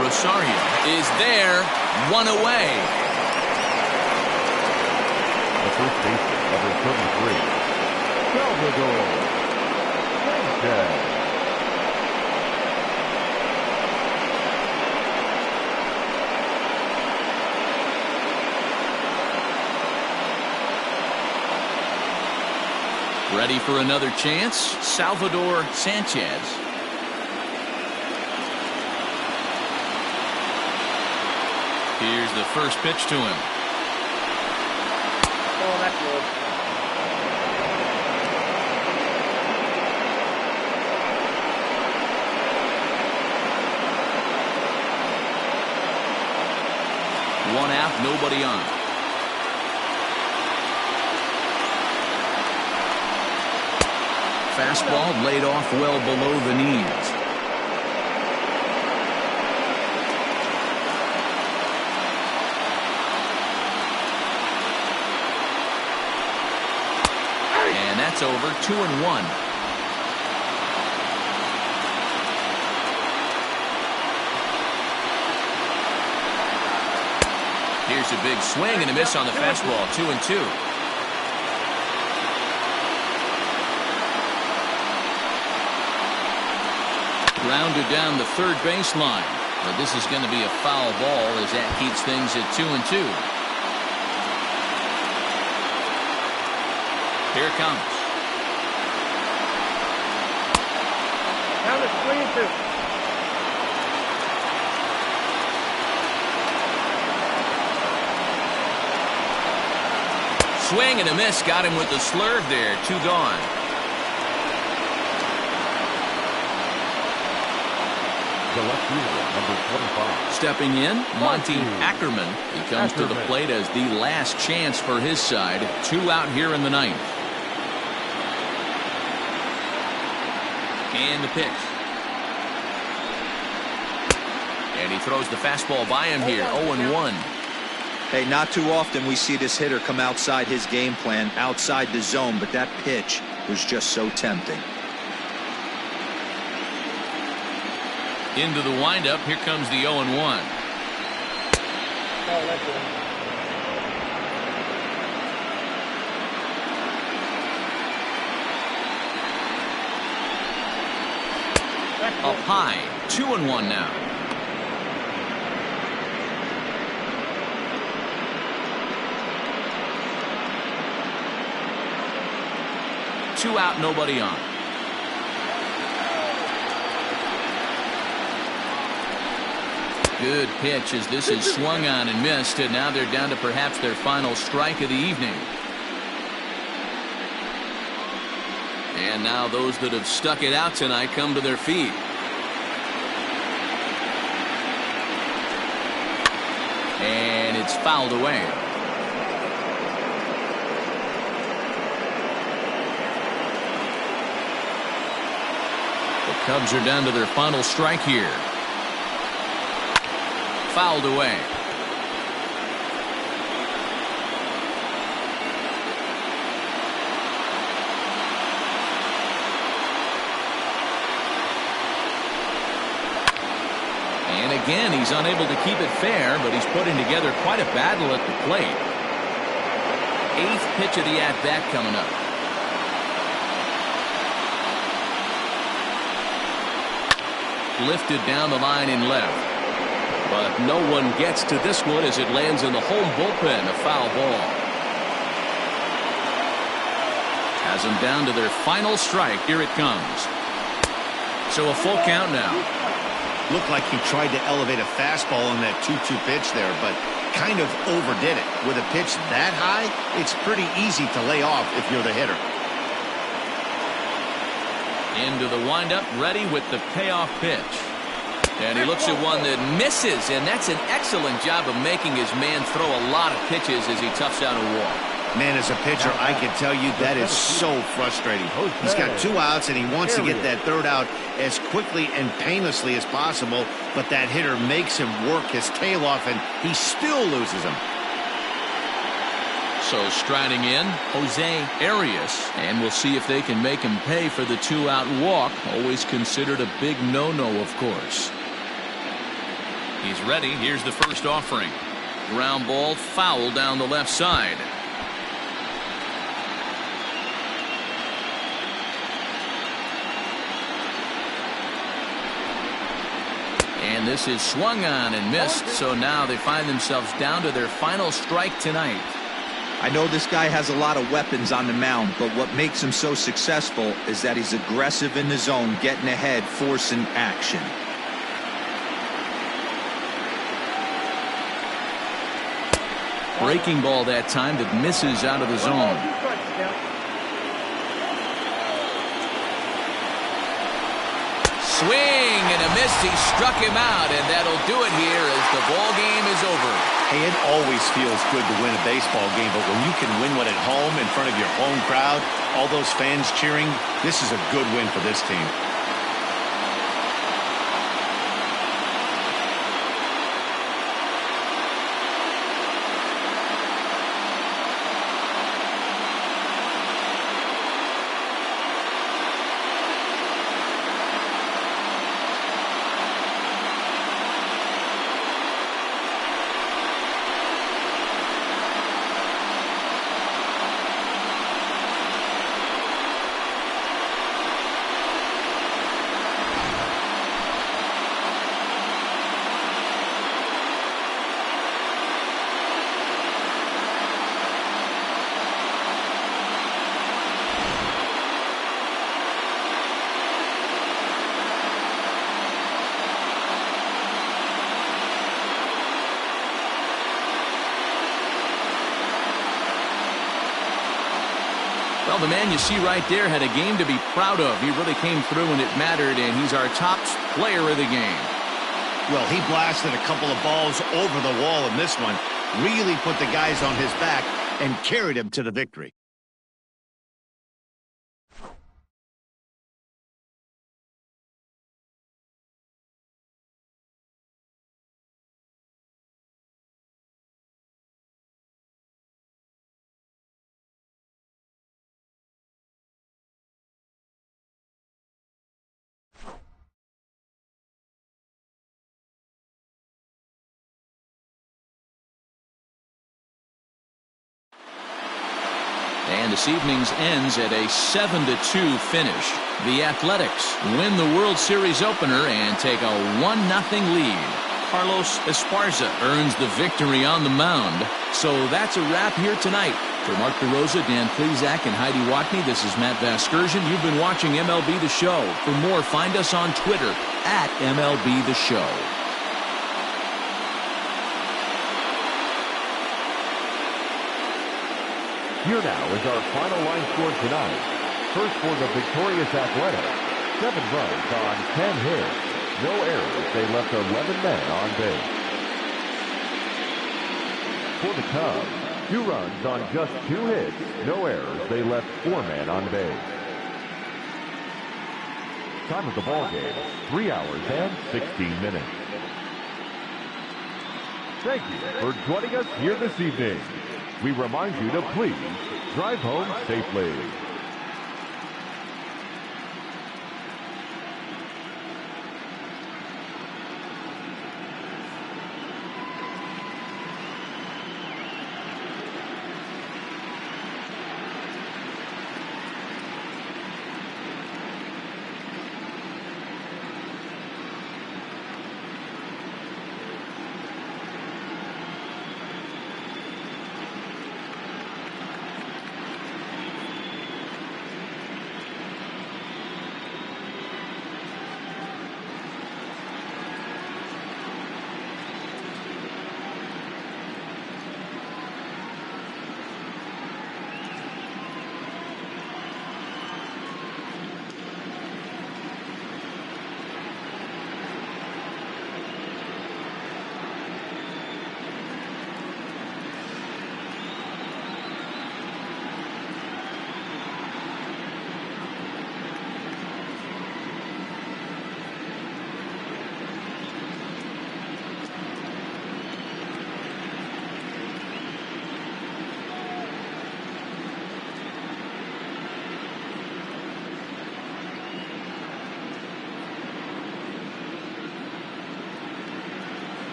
Rosario is there, 1 away. The first baseman, number 33, Salvador Sanchez. Ready for another chance, Salvador Sanchez. Here's the first pitch to him. Oh, that's good. One out, nobody on. Fastball laid off well below the knees. And that's over. 2-1. Here's a big swing and a miss on the fastball. 2-2. Grounded down the third baseline. But this is going to be a foul ball as that keeps things at 2-2. Here it comes. Down to 3-2. Swing and a miss. Got him with the slurve there. 2 gone. The left fielder, number 25. Stepping in, Monty Ackerman. He comes to the plate as the last chance for his side. 2 out here in the 9th. And the pitch. And he throws the fastball by him here. 0-1. Hey, not too often we see this hitter come outside his game plan, outside the zone, but that pitch was just so tempting. Into the windup. Here comes the 0-1. Oh, that's it. Up high. 2-1 now. Two out, nobody on. Good pitch as this is swung on and missed, and now they're down to perhaps their final strike of the evening. And now those that have stuck it out tonight come to their feet. And it's fouled away. The Cubs are down to their final strike here. Fouled away. And again, he's unable to keep it fair, but he's putting together quite a battle at the plate. 8th pitch of the at-bat coming up. Lifted down the line in left. But no one gets to this one as it lands in the home bullpen. A foul ball. Has them down to their final strike. Here it comes. So a full count now. Looked like he tried to elevate a fastball on that 2-2 pitch there, but kind of overdid it. With a pitch that high, it's pretty easy to lay off if you're the hitter. Into the windup, ready with the payoff pitch. And he looks at one that misses, and that's an excellent job of making his man throw a lot of pitches as he toughs out a walk. Man, as a pitcher, I can tell you that is so frustrating. He's got 2 outs, and he wants to get that 3rd out as quickly and painlessly as possible, but that hitter makes him work his tail off, and he still loses him. So striding in, Jose Arias, and we'll see if they can make him pay for the 2-out walk. Always considered a big no-no, of course. He's ready. Here's the first offering. Ground ball, foul down the left side. And this is swung on and missed, so now they find themselves down to their final strike tonight. I know this guy has a lot of weapons on the mound, but what makes him so successful is that he's aggressive in the zone, getting ahead, forcing action. Breaking ball that time that misses out of the zone. Swing and a miss. He struck him out, and that'll do it here as the ball game is over. Hey, it always feels good to win a baseball game, but when you can win one at home in front of your home crowd, all those fans cheering, this is a good win for this team. Well, the man you see right there had a game to be proud of. He really came through when it mattered, and he's our top player of the game. Well, he blasted a couple of balls over the wall in this one, really put the guys on his back and carried him to the victory. And this evening's ends at a 7-2 finish. The Athletics win the World Series opener and take a 1-0 lead. Carlos Esparza earns the victory on the mound. So that's a wrap here tonight. For Mark DeRosa, Dan Plesac, and Heidi Watney, this is Matt Vasgersian. You've been watching MLB The Show. For more, find us on Twitter at MLB The Show. Here now is our final line score tonight. First for the victorious Athletics, 7 runs on 10 hits. No errors. They left 11 men on base. For the Cubs, 2 runs on just 2 hits. No errors. They left 4 men on base. Time of the ball game, 3 hours and 16 minutes. Thank you for joining us here this evening. We remind you to please drive home safely.